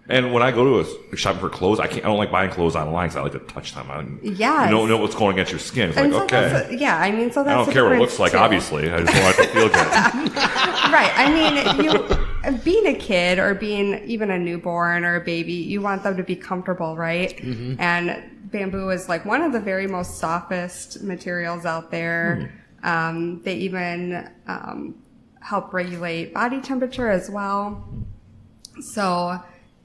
And when I go to a shop for clothes, I don't like buying clothes online because I like to touch them. Yes. You don't know what's going against your skin. It's And like, so okay. that's I mean, so that's I don't the care what it difference, looks like, too. obviously. I just want it to feel good. Right. I mean, you being a kid or being even a newborn or a baby, you want them to be comfortable, right? Mm-hmm. And bamboo is like one of the very most softest materials out there. They even help regulate body temperature as well. So,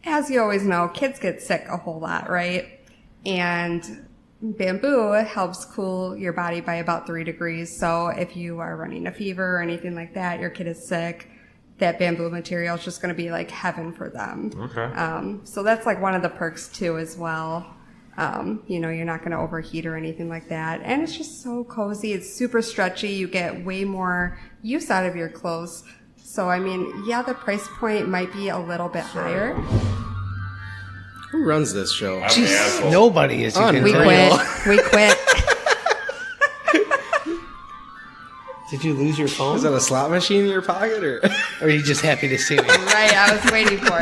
as you always know, kids get sick a whole lot, right? And bamboo helps cool your body by about 3 degrees. So if you are running a fever or anything like that, your kid is sick, that bamboo material is just going to be like heaven for them. Okay. So that's like one of the perks too as well. You're not going to overheat or anything like that. And it's just so cozy. It's super stretchy. You get way more use out of your clothes. So, I mean, yeah, the price point might be a little bit higher. Who runs this show? Jeez, nobody is. You can We tell. quit. We quit. Did you lose your phone? Is that a slot machine in your pocket, or Or are you just happy to see me? Right. I was waiting for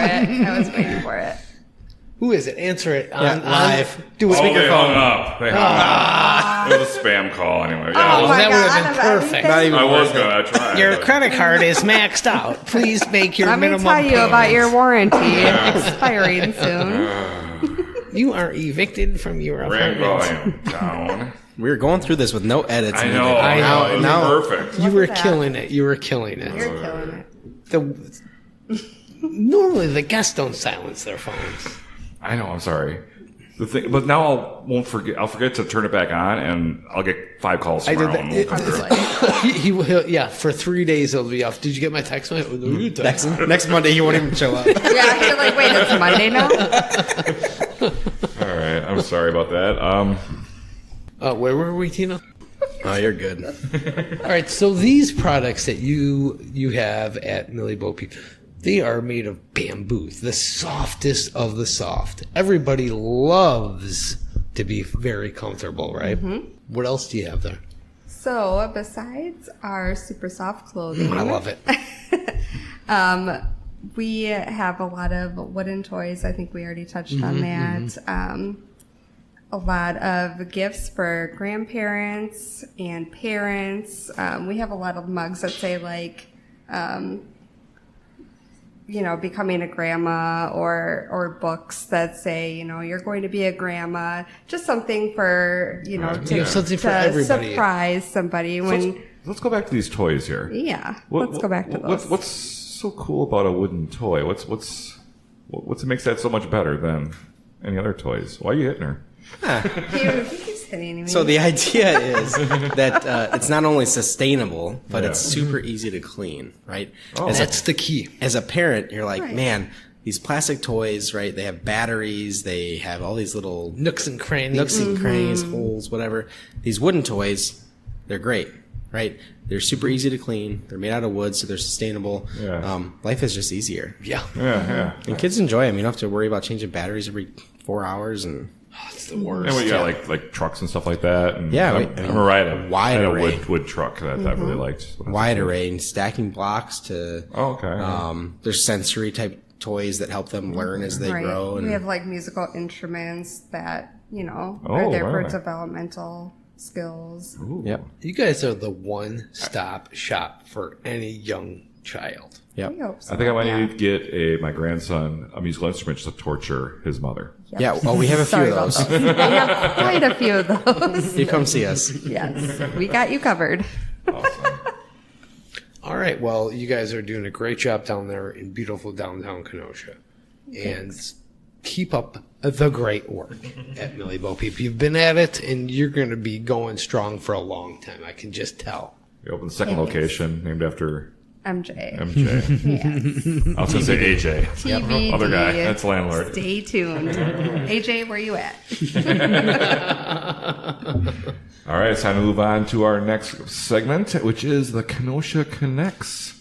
it. Who is it? Answer it on live? Do it. Oh, they hung up. They hung up. It was a spam call anyway. Yeah, Oh, my that would have God, been perfect. not even I was worth going to try. Your but- credit card is maxed out. Please make your Let me minimum tell you about your payments. warranty expiring soon. You are evicted from your apartment. Grandview town. we were going through this with no edits? I needed. know. I know. It was Now- perfect. You were at that. killing it. You were killing it. You're killing it. Normally, the guests don't silence their phones. I know. I'm sorry. But now won't forget. I'll forget to turn it back on, and I'll get 5 calls I tomorrow. did and that. we'll come through. He'll, for 3 days it'll be off. Did you get my text? Next Monday, he won't even show up. Yeah, you're like, wait, it's Monday now? All right. I'm sorry about that. Where were we, Tina? Oh, you're good. All right. So these products that you have at Millie Bo Peep, They are made of bamboo, the softest of the soft. Everybody loves to be very comfortable, right? Mm-hmm. What else do you have there? So besides our super soft clothing, I love it. we have a lot of wooden toys. I think we already touched on that. A lot of gifts for grandparents and parents. We have a lot of mugs that say like, becoming a grandma, or books that say, you're going to be a grandma. Just something for, something for everybody. Surprise somebody when. Let's go back to these toys here. Yeah, let's go back to those. What's so cool about a wooden toy? What makes that so much better than any other toys? Why are you hitting her? He keeps hitting me. So the idea is that it's not only sustainable, but it's super easy to clean, right? Oh. That's the key. As a parent, you're like, man, these plastic toys, right? They have batteries. They have all these little nooks and crannies, holes, whatever. These wooden toys, they're great, right? They're super easy to clean. They're made out of wood, so they're sustainable. Yeah. Life is just easier. Yeah. And kids enjoy them. You don't have to worry about changing batteries every 4 hours and... It's the worst. And we got like trucks and stuff like that. And yeah, I'm a wide array wood truck that I really liked. Wide array and stacking blocks to. Oh, okay. There's sensory type toys that help them learn as they grow. And we have like musical instruments that are there for developmental skills. Ooh. Yep. You guys are the one-stop shop for any young child. Yep. We hope so. I think I might need to get my grandson a musical instrument just to torture his mother. Yep. Yeah. Well, we have a few of those. We have quite a few of those. You come see us. Yes, we got you covered. Awesome. All right. Well, you guys are doing a great job down there in beautiful downtown Kenosha. And keep up the great work at Millie Bo Peep. You've been at it, and you're going to be going strong for a long time. I can just tell. We opened the second location named after MJ. I was going to say AJ. TBD. Other guy. That's landlord. Stay tuned. AJ, where you at? All right, it's time to move on to our next segment, which is the Kenosha Connects.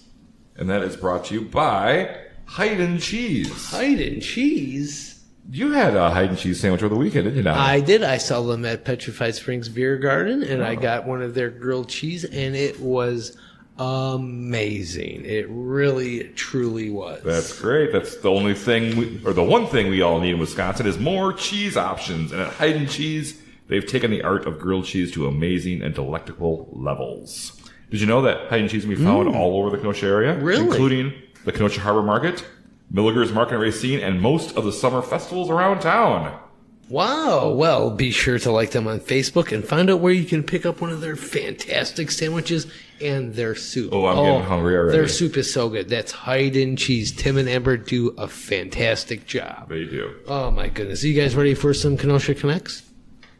And that is brought to you by Hide and Cheese. Hide and Cheese? You had a hide and cheese sandwich over the weekend, didn't you, Don? I did. I saw them at Petrified Springs Beer Garden, and I got one of their grilled cheese, and it was amazing. It really, truly was. That's great. That's the only thing, the one thing we all need in Wisconsin is more cheese options. And at Hide and Cheese, they've taken the art of grilled cheese to amazing and delectable levels. Did you know that Hide and Cheese can be found all over the Kenosha area? Really? Including the Kenosha Harbor Market, Milliger's Market and Racine, and most of the summer festivals around town. Wow. Well, be sure to like them on Facebook and find out where you can pick up one of their fantastic sandwiches and their soup. Oh, I'm getting hungry already. Their soup is so good. That's Hide and Cheese. Tim and Amber do a fantastic job. They do. Oh, my goodness. Are you guys ready for some Kenosha Connects?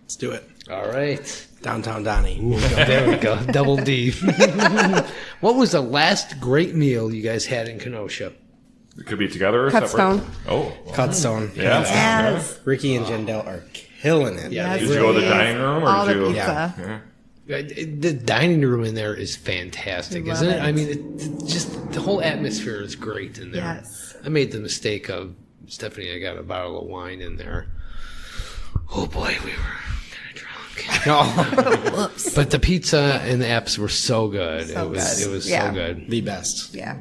Let's do it. All right. Downtown Donnie. Ooh, there we go. Double D. What was the last great meal you guys had in Kenosha? It could be together or Cutstone. separate. Oh. Cutstone. Yeah. Yes. Ricky and Jendel are killing it. Yeah, Did you go to the dining room or All did the you? pizza. Yeah. The dining room in there is fantastic, Love isn't it? it. I mean, it just the whole atmosphere is great in there. Yes. I made the mistake of Stephanie. I got a bottle of wine in there. Oh boy, we were kind of drunk. Whoops. But the pizza and the apps were so good. So good. It was Yeah. so good. The best. Yeah.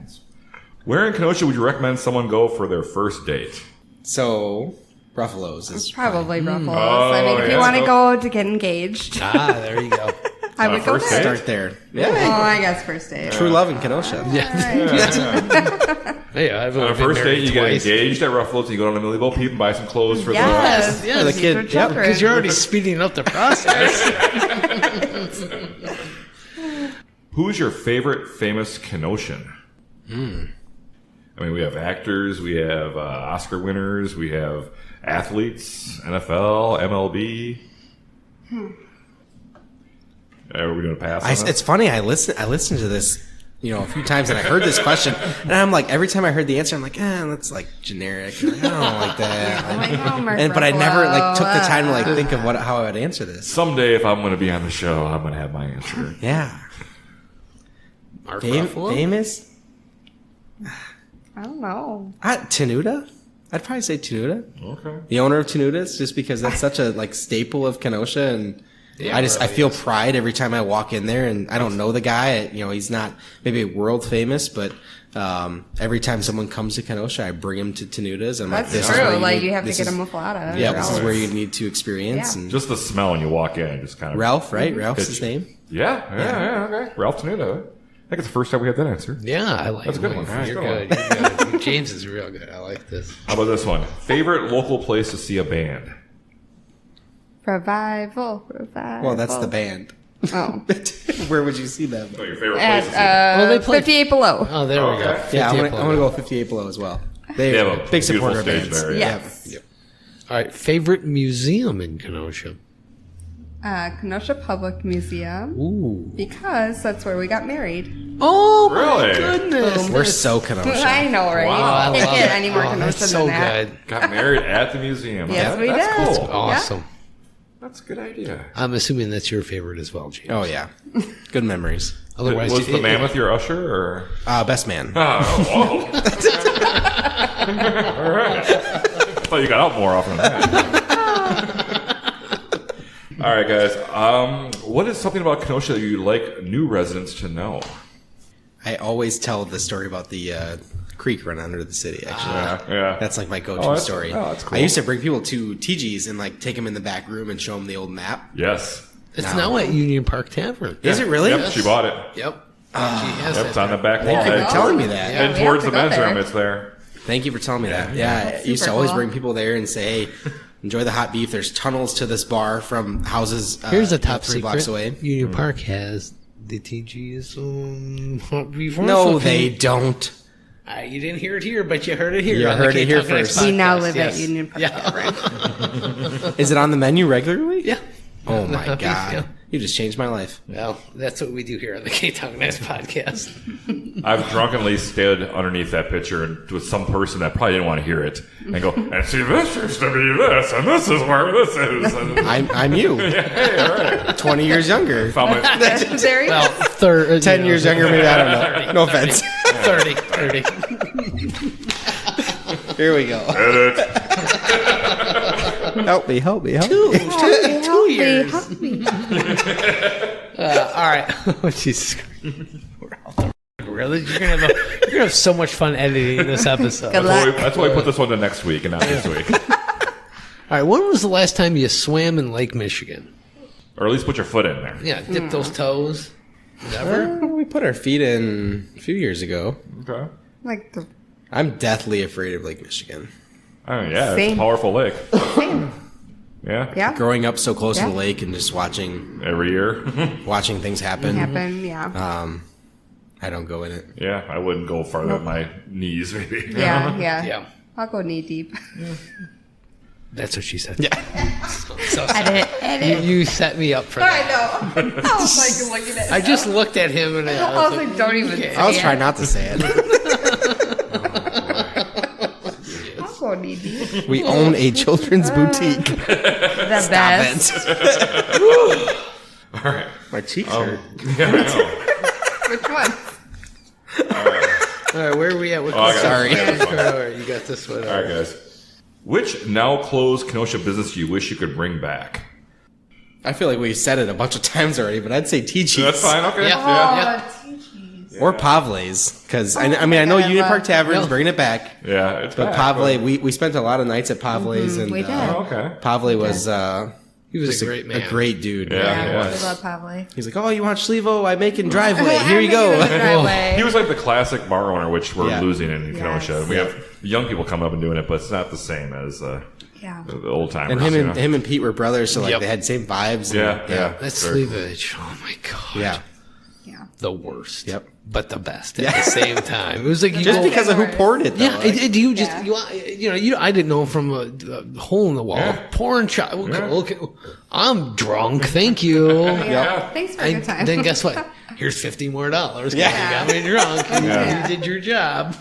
Where in Kenosha would you recommend someone go for their first date? So, Ruffalo's is Probably Ruffles. Oh, I mean, if you yeah. want to go to get engaged, There you go. I would go first there. date? start there. Oh, I guess first date. True love in Kenosha. All right. Hey, I've On only a been first date, married you get twice. engaged at Ruffalo's, you go down to Millie Bo Peep and buy some clothes for Yes. Yes, the these kid. are Yep, children. because you're already speeding up the process. Who's your favorite famous Kenosian? I mean, we have actors, we have Oscar winners, we have athletes, NFL, MLB. Are we going to pass on that? It's funny. I listened to this, a few times, and I heard this question, and I'm like, every time I heard the answer, I'm like, that's like generic. Like, I don't like that. I'm like, oh, Mark But I never took the time to Ruffalo. think of how I would answer this. Someday, if I'm going to be on the show, I'm going to have my answer. Yeah. Mark Ruffalo? Famous? I don't know. Tenuta? I'd probably say Tenuta. Okay. The owner of Tenutas, just because that's such a like staple of Kenosha, and Yeah, I feel pride every time I walk in there. And I don't know the guy. He's not maybe world famous, but every time someone comes to Kenosha, I bring him to Tenutas. And I'm That's like, this true. is where Like you have to get a muffalata. Yeah, this is where you need to experience. Yeah. And Just the smell when you walk in, just kind of. Ralph, right? Ralph's his name. Yeah, okay. Ralph Tenuta. I think it's the first time we had that answer. Yeah, I like That's a good one. You're That's a good. good You're good. James is real good. I like this. How about this one? Favorite local place to see a band? Revival. Well, that's the band. Oh. Where would you see them? Oh, your favorite place to see a At Well, they play- 58 Below. Oh, there we go. Okay. Yeah, I'm 58 gonna go 58 Below as well. They have a big supporter beautiful of stage bands. there, Yes. Yeah. All right, favorite museum in Kenosha? Kenosha Public Museum. Ooh. Because that's where we got married. Oh, my Really? goodness. We're so Kenosha. I know, right? Wow. You I can't love get it. any more Oh, Kenosha that's than so that. good. Got married at the museum. Yes, we That's did. cool. Awesome. That's a good idea. I'm assuming that's your favorite as well, James. Oh yeah, good memories. Otherwise, Was the mammoth your usher, or? Best man. Oh, whoa. All right. I thought you got out more often than that. All right, guys. What is something about Kenosha that you'd like new residents to know? I always tell the story about the creek run under the city. Actually, Yeah. that's like my go-to Oh, that's- story. oh, that's cool. I used to bring people to TG's and like take them in the back room and show them the old map. Yes. It's now at Union Park Tavern. Is it really? Yep, she bought it. Yep. She has Yep, it's on the back wall. Thank you for Head, telling me that. Yeah. head we towards have the to go men's there. room. It's there. Thank you for telling me that. Yeah, That's I used to super always cool. bring people there and say, "Hey, enjoy the hot beef." There's tunnels to this bar from houses. Here's a top 3 secret. blocks away. Union Park has the TG's hot beef No, recipe. they don't. You didn't hear it here, but you heard it here. You on the heard it here Ktown Connects first. We now podcast, live yes. at Union Park. Yeah. Is it on the menu regularly? Yeah. Oh my Yeah. god, you just changed my life. Well, that's what we do here on the Ktown Connects podcast. I've drunkenly stood underneath that picture and with some person that probably didn't want to hear it and go, and see, this used to be this, and this is where this is. And I'm you. hey, all right. 20 years younger. Found my, There you Well, go. 10 years younger, maybe. I don't know. No offense. 30. Here we go. edit. Help me. 2 years. Help me. All right. Oh, Jesus Christ. Really? You're gonna have so much fun editing this episode. Good luck. That's why we put this one to next week and not this week. All right. When was the last time you swam in Lake Michigan? Or at least put your foot in there. Yeah, dip those toes. Never. We put our feet in a few years ago. Okay. Like the I'm deathly afraid of Lake Michigan. Oh, yeah, it's a Same. powerful lake. same. Yeah. Yeah. Growing up so close to Yeah. the lake and just watching Every year. things happen. Yeah. I don't go in it. Yeah, I wouldn't go farther than my knees, maybe. Yeah. Yeah. I'll go knee deep. That's what she said. Yeah. So Edit. you set me up for I that. know. I was like looking at I just looked at him and I was like, don't even say I was it. trying not to say it. I'll go knee deep. We own a children's boutique. The best. All right. My cheeks hurt. Yeah, I know. Which one? All right, where are we at? What Oh, I got Sorry. this. I got this one. All right, you got this one. All right, guys. Which now closed Kenosha business do you wish you could bring back? I feel like we said it a bunch of times already, but I'd say TG's. That's fine. Okay. Yeah. Or Pavle's. Because, I know yeah, Union Park but- Tavern's Yeah. bringing it back. Yeah, it's But back, Pavle, we spent a lot of nights at Pavle's. And we did. Oh, okay. Pavle was He was just a great man. a great dude. Yeah, man. he Yeah, was. we love Pavley. He's like, oh, you want Schlevo? I make in driveway. Here you go. He was like the classic bar owner, which we're Yeah. losing in Kenosha. Yes. We have young people coming up and doing it, but it's not the same as Yeah. the old timers. And him and Pete were brothers, so like Yep. they had same vibes. Yeah, and, yeah. That's Very Sleevage. Oh my god. yeah. Yeah. The worst. Yep. But the best at the same time. It was like you Just go, because of who poured it, though. Yeah, like, you just Yeah. I didn't know from a hole in the wall. Yeah. Pouring shot. Okay, I'm drunk. Thank you. Yeah. Thanks for a good time. Then guess what? Here's $50 more. Yeah. You got me drunk. Yeah. You did your job.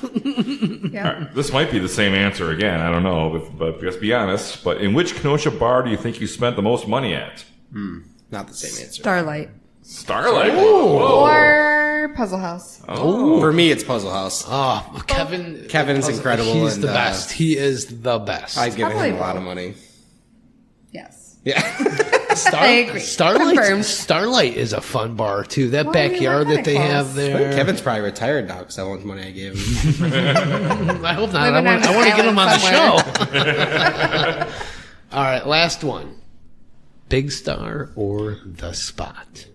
Yeah. This might be the same answer again. I don't know, but let's be honest. But in which Kenosha bar do you think you spent the most money at? not the same answer. Starlight. Starlight. Whoa. Or or Puzzle House? Oh. For me, it's Puzzle House. Oh, Kevin's incredible. He's and, the best. He is the best. I've given Probably him a lot of both. money. Yes. Yeah. I agree. Confirmed. Starlight is a fun bar too. That Well, we backyard were that they kinda have close. there. Kevin's probably retired now because how much money I gave him. I hope not. Living on I want to get him on the island show. All right, last one. Big Star or The Spot?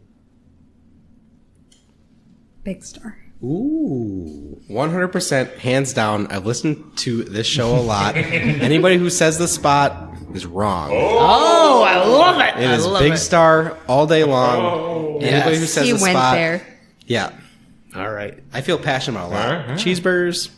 Big Star. Ooh. 100%, hands down. I've listened to this show a lot. Anybody who says The Spot is wrong. Oh, I love it. It is Big Star all day long. Anybody who says He The went Spot. there. Yeah. All right. I feel passionate about a lot. Uh-huh. Cheeseburgers,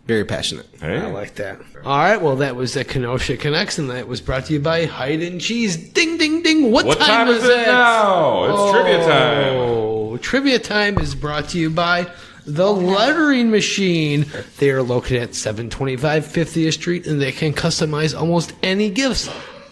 very passionate. Hey. I like that. All right. Well, that was the Kenosha Connects, and that was brought to you by Hide and Cheese. Ding, ding, ding. What time is it now? It's trivia time. Oh, trivia time is brought to you by The Lettering Machine. They are located at 725 50th Street, and they can customize almost any gifts.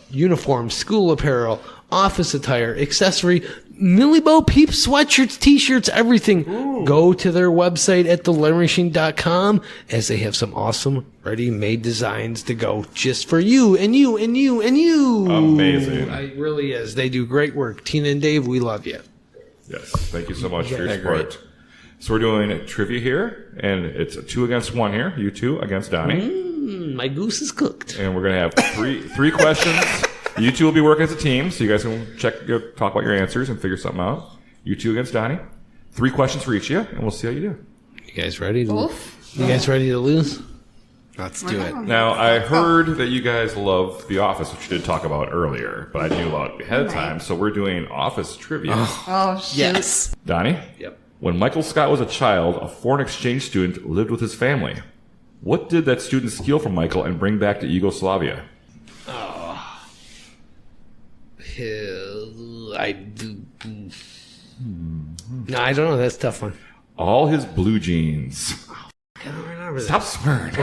Uniforms, school apparel, office attire, accessory, Millie Bo Peep sweatshirts, t-shirts, everything. Ooh. Go to their website at theletteringmachine.com as they have some awesome ready-made designs to go just for you and you and you and you. Amazing. It really is. They do great work. Tina and Dave, we love you. Yes. Thank you so much for your Yeah, support. great. So we're doing trivia here, and it's 2 against 1 here. You 2 against Donnie. My goose is cooked. And we're going to have three questions. You 2 will be working as a team, so you guys can talk about your answers and figure something out. You 2 against Donnie. 3 questions for each of you, and we'll see how you do. You guys ready? Both? You guys ready to lose? Let's do it. Now, I heard that you guys love The Office, which you did talk about earlier, but I knew about it ahead of time, so we're doing Office trivia. Oh, shoot. Yes. Donnie? Yep. When Michael Scott was a child, a foreign exchange student lived with his family. What did that student steal from Michael and bring back to Yugoslavia? No, I don't know. That's a tough one. All his blue jeans. I don't remember that. Stop swearing.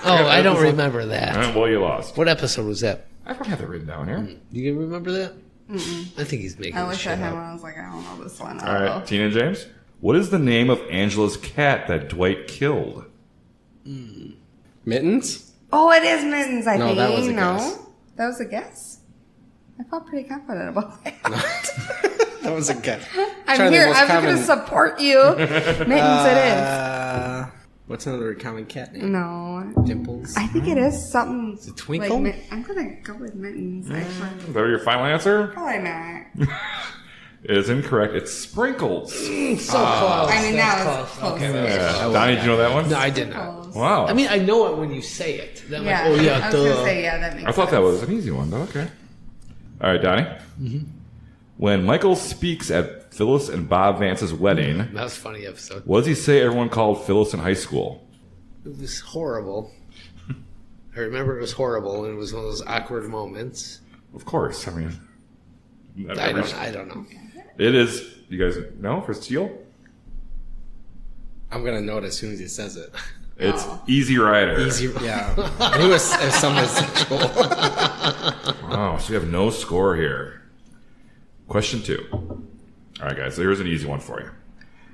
I don't remember that. Well, you lost. What episode was that? I don't have that written down here. You can remember that? I think he's making I this looked shit at him up. and I was like, I don't know this one. All right, Tina and James. What is the name of Angela's cat that Dwight killed? Mittens? Oh, it is Mittens, I No, think. that was a guess. That was a guess? I felt pretty confident about that. That was a guess. I'm here. I'm going to support you. Mittens it What's another common cat is. name? No. Dimples? I think it is something. Is it Twinkle? Like, I'm going to go with Mittens, actually. Is that your final answer? Probably not. It is incorrect. It's Sprinkles. So close. I mean, That's that was close. Okay. Yeah. Donnie, did you know that one? No, I did not. Close. Wow. I mean, I know it when you say it. Then I'm Yeah. like, oh, yeah, I was going to duh. say, yeah, that makes I thought that sense. was an easy one, though. Okay. All right, Donnie. When Michael speaks at Phyllis and Bob Vance's wedding, That was a funny episode. what does he say everyone called Phyllis in high school? It was horrible. I remember it was horrible, and it was one of those awkward moments. Of course. I mean, I don't know. it is. You guys know for Steel? I'm going to know it as soon as he says it. It's Easy Rider. Easy. Yeah. I knew it was something sexual. Wow, so we have no score here. Question 2. All right, guys, here's an easy one for you.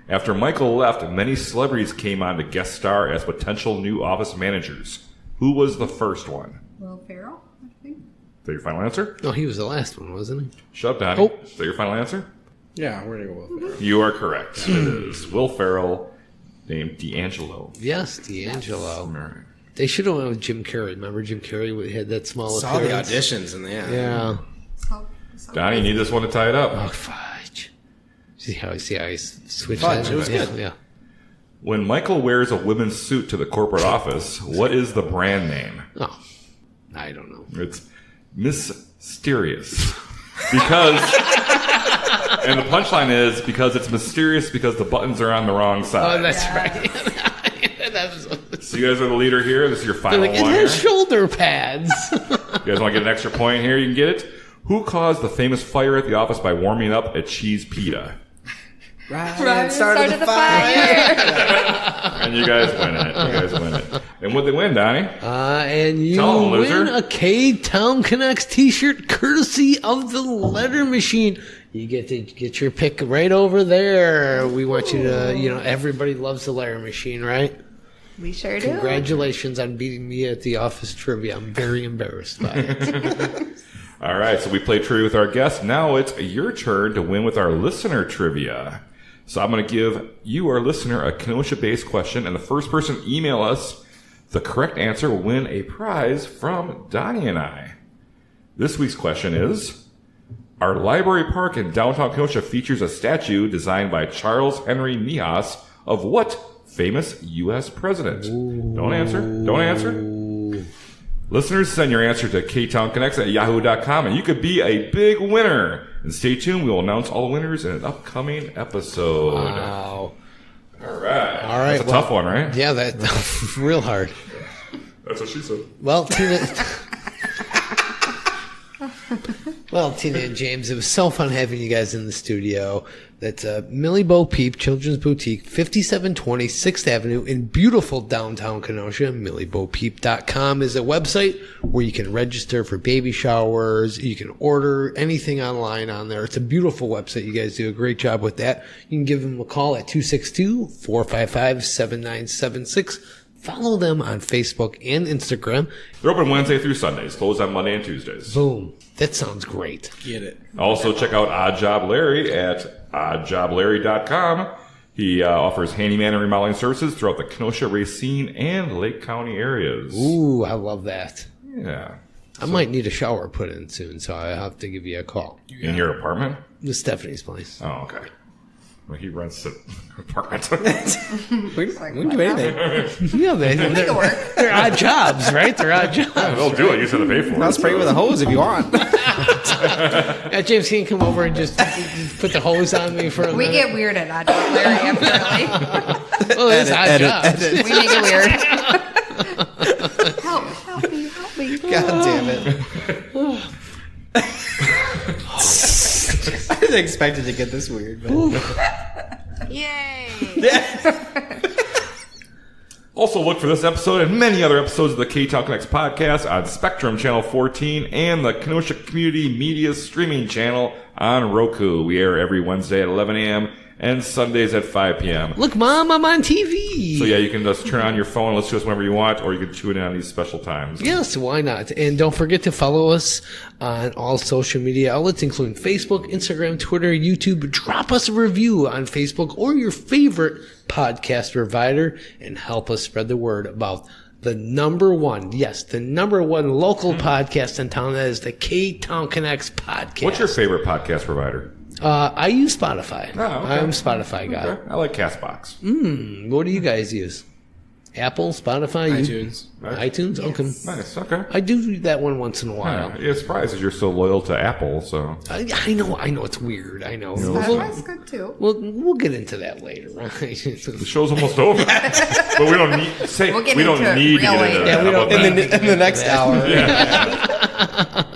After Michael left, many celebrities came on to guest star as potential new office managers. Who was the first one? Will Ferrell, I think. Is that your final answer? No, he was the last one, wasn't he? Shut up, Donnie. Oh. Is that your final answer? Yeah, we're going to go with it. You are correct. It is Will Ferrell, named D'Angelo. Yes, D'Angelo. All right. They should have went with Jim Carrey. Remember Jim Carrey had that small Saw the appearance? auditions in the end. Yeah. So Donnie, you need this one to tie it up. Oh, fudge. See how he switched Fudge, that? it was Yeah, good. Yeah. When Michael wears a women's suit to the corporate office, what is the brand name? Oh, I don't know. It's Mysterious. Because, and the punchline is because it's mysterious because the buttons are on the wrong Oh, side. that's right. That was, So you guys are the leader here. This is your they're final like, it one here. has shoulder pads. You guys want to get an extra point here? You can get it. Who caused the famous fire at the office by warming up a cheese pita? Ryan started the fire. And you guys win it. You guys win it. And what'd they win, Donnie? And you Tell 'em, loser. win a Ktown Connects t-shirt courtesy of the letter machine. You get to get your pick right over there. We want you to, everybody loves the letter machine, right? We sure do. Congratulations on beating me at the office trivia. I'm very embarrassed by it. All right, so we played trivia with our guests. Now it's your turn to win with our listener trivia. So I'm going to give you, our listener, a Kenosha-based question, and the first person to email us the correct answer will win a prize from Donnie and I. This week's question is, our library park in downtown Kenosha features a statue designed by Charles Henry Niehaus of what famous U.S. president? Ooh. Don't answer. Listeners, send your answer to Ktown Connects at yahoo.com, and you could be a big winner. And stay tuned. We will announce all the winners in an upcoming episode. Wow. All right. That's a tough one, right? Yeah, that's real hard. That's what she said. Well, Tina and James, it was so fun having you guys in the studio. That's Millie Bo Peep Children's Boutique, 5720 6th Avenue in beautiful downtown Kenosha. MillieBoPeep.com is a website where you can register for baby showers. You can order anything online on there. It's a beautiful website. You guys do a great job with that. You can give them a call at 262-455-7976. Follow them on Facebook and Instagram. They're open Wednesday through Sundays, closed on Monday and Tuesdays. Boom. That sounds great. Get it. Also, check out Odd Job Larry at oddjoblarry.com. He offers handyman and remodeling services throughout the Kenosha, Racine, and Lake County areas. Ooh, I love that. Yeah. I might need a shower put in soon, so I'll have to give you a call. In your apartment? The Stephanie's place. Oh, okay. Well, he rents an apartment. We can do anything. Yeah, they're odd jobs, right? They're odd jobs. Yeah, they'll do it. You just have to pay for it. I'll spray you with a hose if you want. James can come over and just put the hose on me for a minute. We get weird at Odd Job Larry, apparently. Well, it's odd jobs. We make it weird. Help me. God damn it. I didn't expect it to get this weird. But... Yay! Also, look for this episode and many other episodes of the Ktown Connects podcast on Spectrum Channel 14 and the Kenosha Community Media streaming channel on Roku. We air every Wednesday at 11 a.m. and Sundays at 5 p.m. Look, Mom, I'm on TV. So, yeah, you can just turn on your phone and listen to us whenever you want, or you can tune in on these special times. Yes, why not? And don't forget to follow us on all social media outlets, including Facebook, Instagram, Twitter, YouTube. Drop us a review on Facebook or your favorite podcast provider and help us spread the word about the number one local podcast in town. That is the Ktown Connects podcast. What's your favorite podcast provider? I use Spotify. Oh, okay. I'm a Spotify guy. Okay. I like CastBox. What do you guys use? Apple, Spotify, iTunes. iTunes. Okay, Nice. Okay. I do that one once in a while. Yeah, it's surprising you're so loyal to Apple. So I know it's weird. I know. Spotify's good too. We'll get into that later, right? the show's almost over, but we don't need to say We'll get we don't into it need to real get into later. that. we don't- How about In the next hour.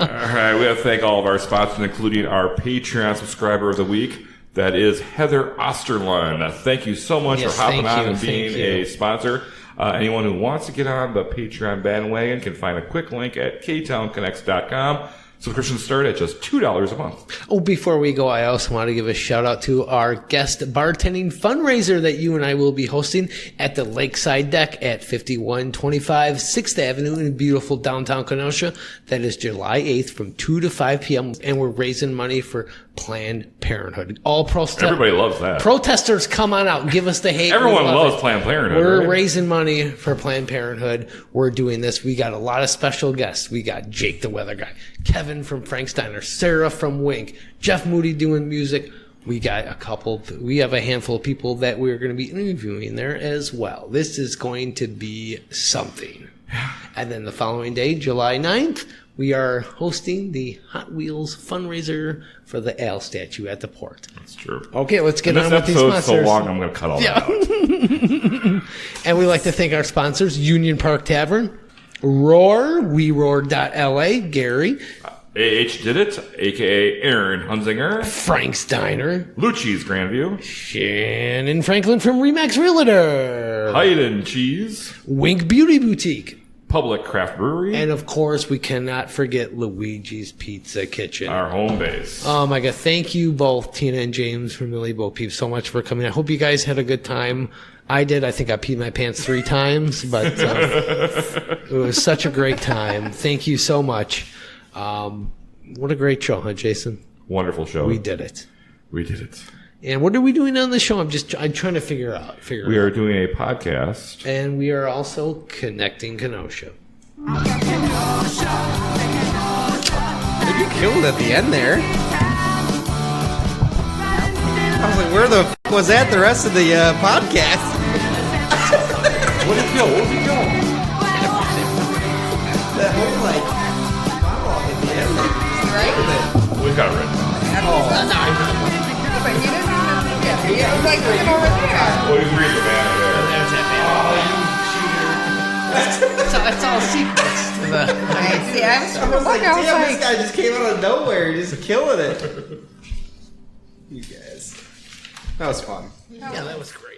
All right, we have to thank all of our sponsors, including our Patreon subscriber of the week. That is Heather Osterlund. Thank you so much Yes, for hopping thank on you, and being thank a you. sponsor. Anyone who wants to get on the Patreon bandwagon can find a quick link at ktownconnects.com. Subscriptions start at just $2 a month. Oh, before we go, I also want to give a shout out to our guest bartending fundraiser that you and I will be hosting at the Lakeside Deck at 5125 6th Avenue in beautiful downtown Kenosha. That is July 8th from 2 to 5 p.m. And we're raising money for Planned Parenthood. Everybody loves that. Protesters, come on out. Give us the hate. Everyone We love loves it. Planned Parenthood. We're right? raising money for Planned Parenthood. We're doing this. We got a lot of special guests. We got Jake the Weather Guy, Kevin from Frank Steiner, Sarah from Wink, Jeff Moody doing music. We got we have a handful of people that we're going to be interviewing there as well. This is going to be something. And then the following day, July 9th, we are hosting the Hot Wheels fundraiser for the Al statue at the port. That's true. Okay, let's get And on this with these episode's sponsors. so long, I'm going to cut all that out. And we'd like to thank our sponsors, Union Park Tavern, Roar, WeRoar.LA, Gary, AH Did It, a.k.a. Aaron Hunzinger, Frank Steiner, Lucci's Grandview, Shannyn Franklin from ReMax Realtor, further. Hayden Cheese. Wink Beauty Boutique. Public Craft Brewery. And of course, we cannot forget Luigi's Pizza Kitchen. Our home base. Oh my God. Thank you both, Tina and James from Millie Bo Peep, so much for coming. I hope you guys had a good time. I did. I think I peed my pants 3 times, but it was such a great time. Thank you so much. What a great show, huh, Jason? Wonderful show. We did it. We did it. And what are we doing on the show? I'm trying to figure out. We are doing a podcast. And we are also connecting Kenosha. You killed at the end there. I was like, where the f*** was that the rest of the podcast? What did he kill? What was he killing? That whole, like, monologue at the end there. Right? We've got it written. But he didn't have to. Yeah, like, look over there. Well, he's reading the banner there. It's all secrets to the. I see. I was trying to I was like, look. I was damn, like, this guy just came out of nowhere, just killing it. You guys. That was fun. Yeah, that was great.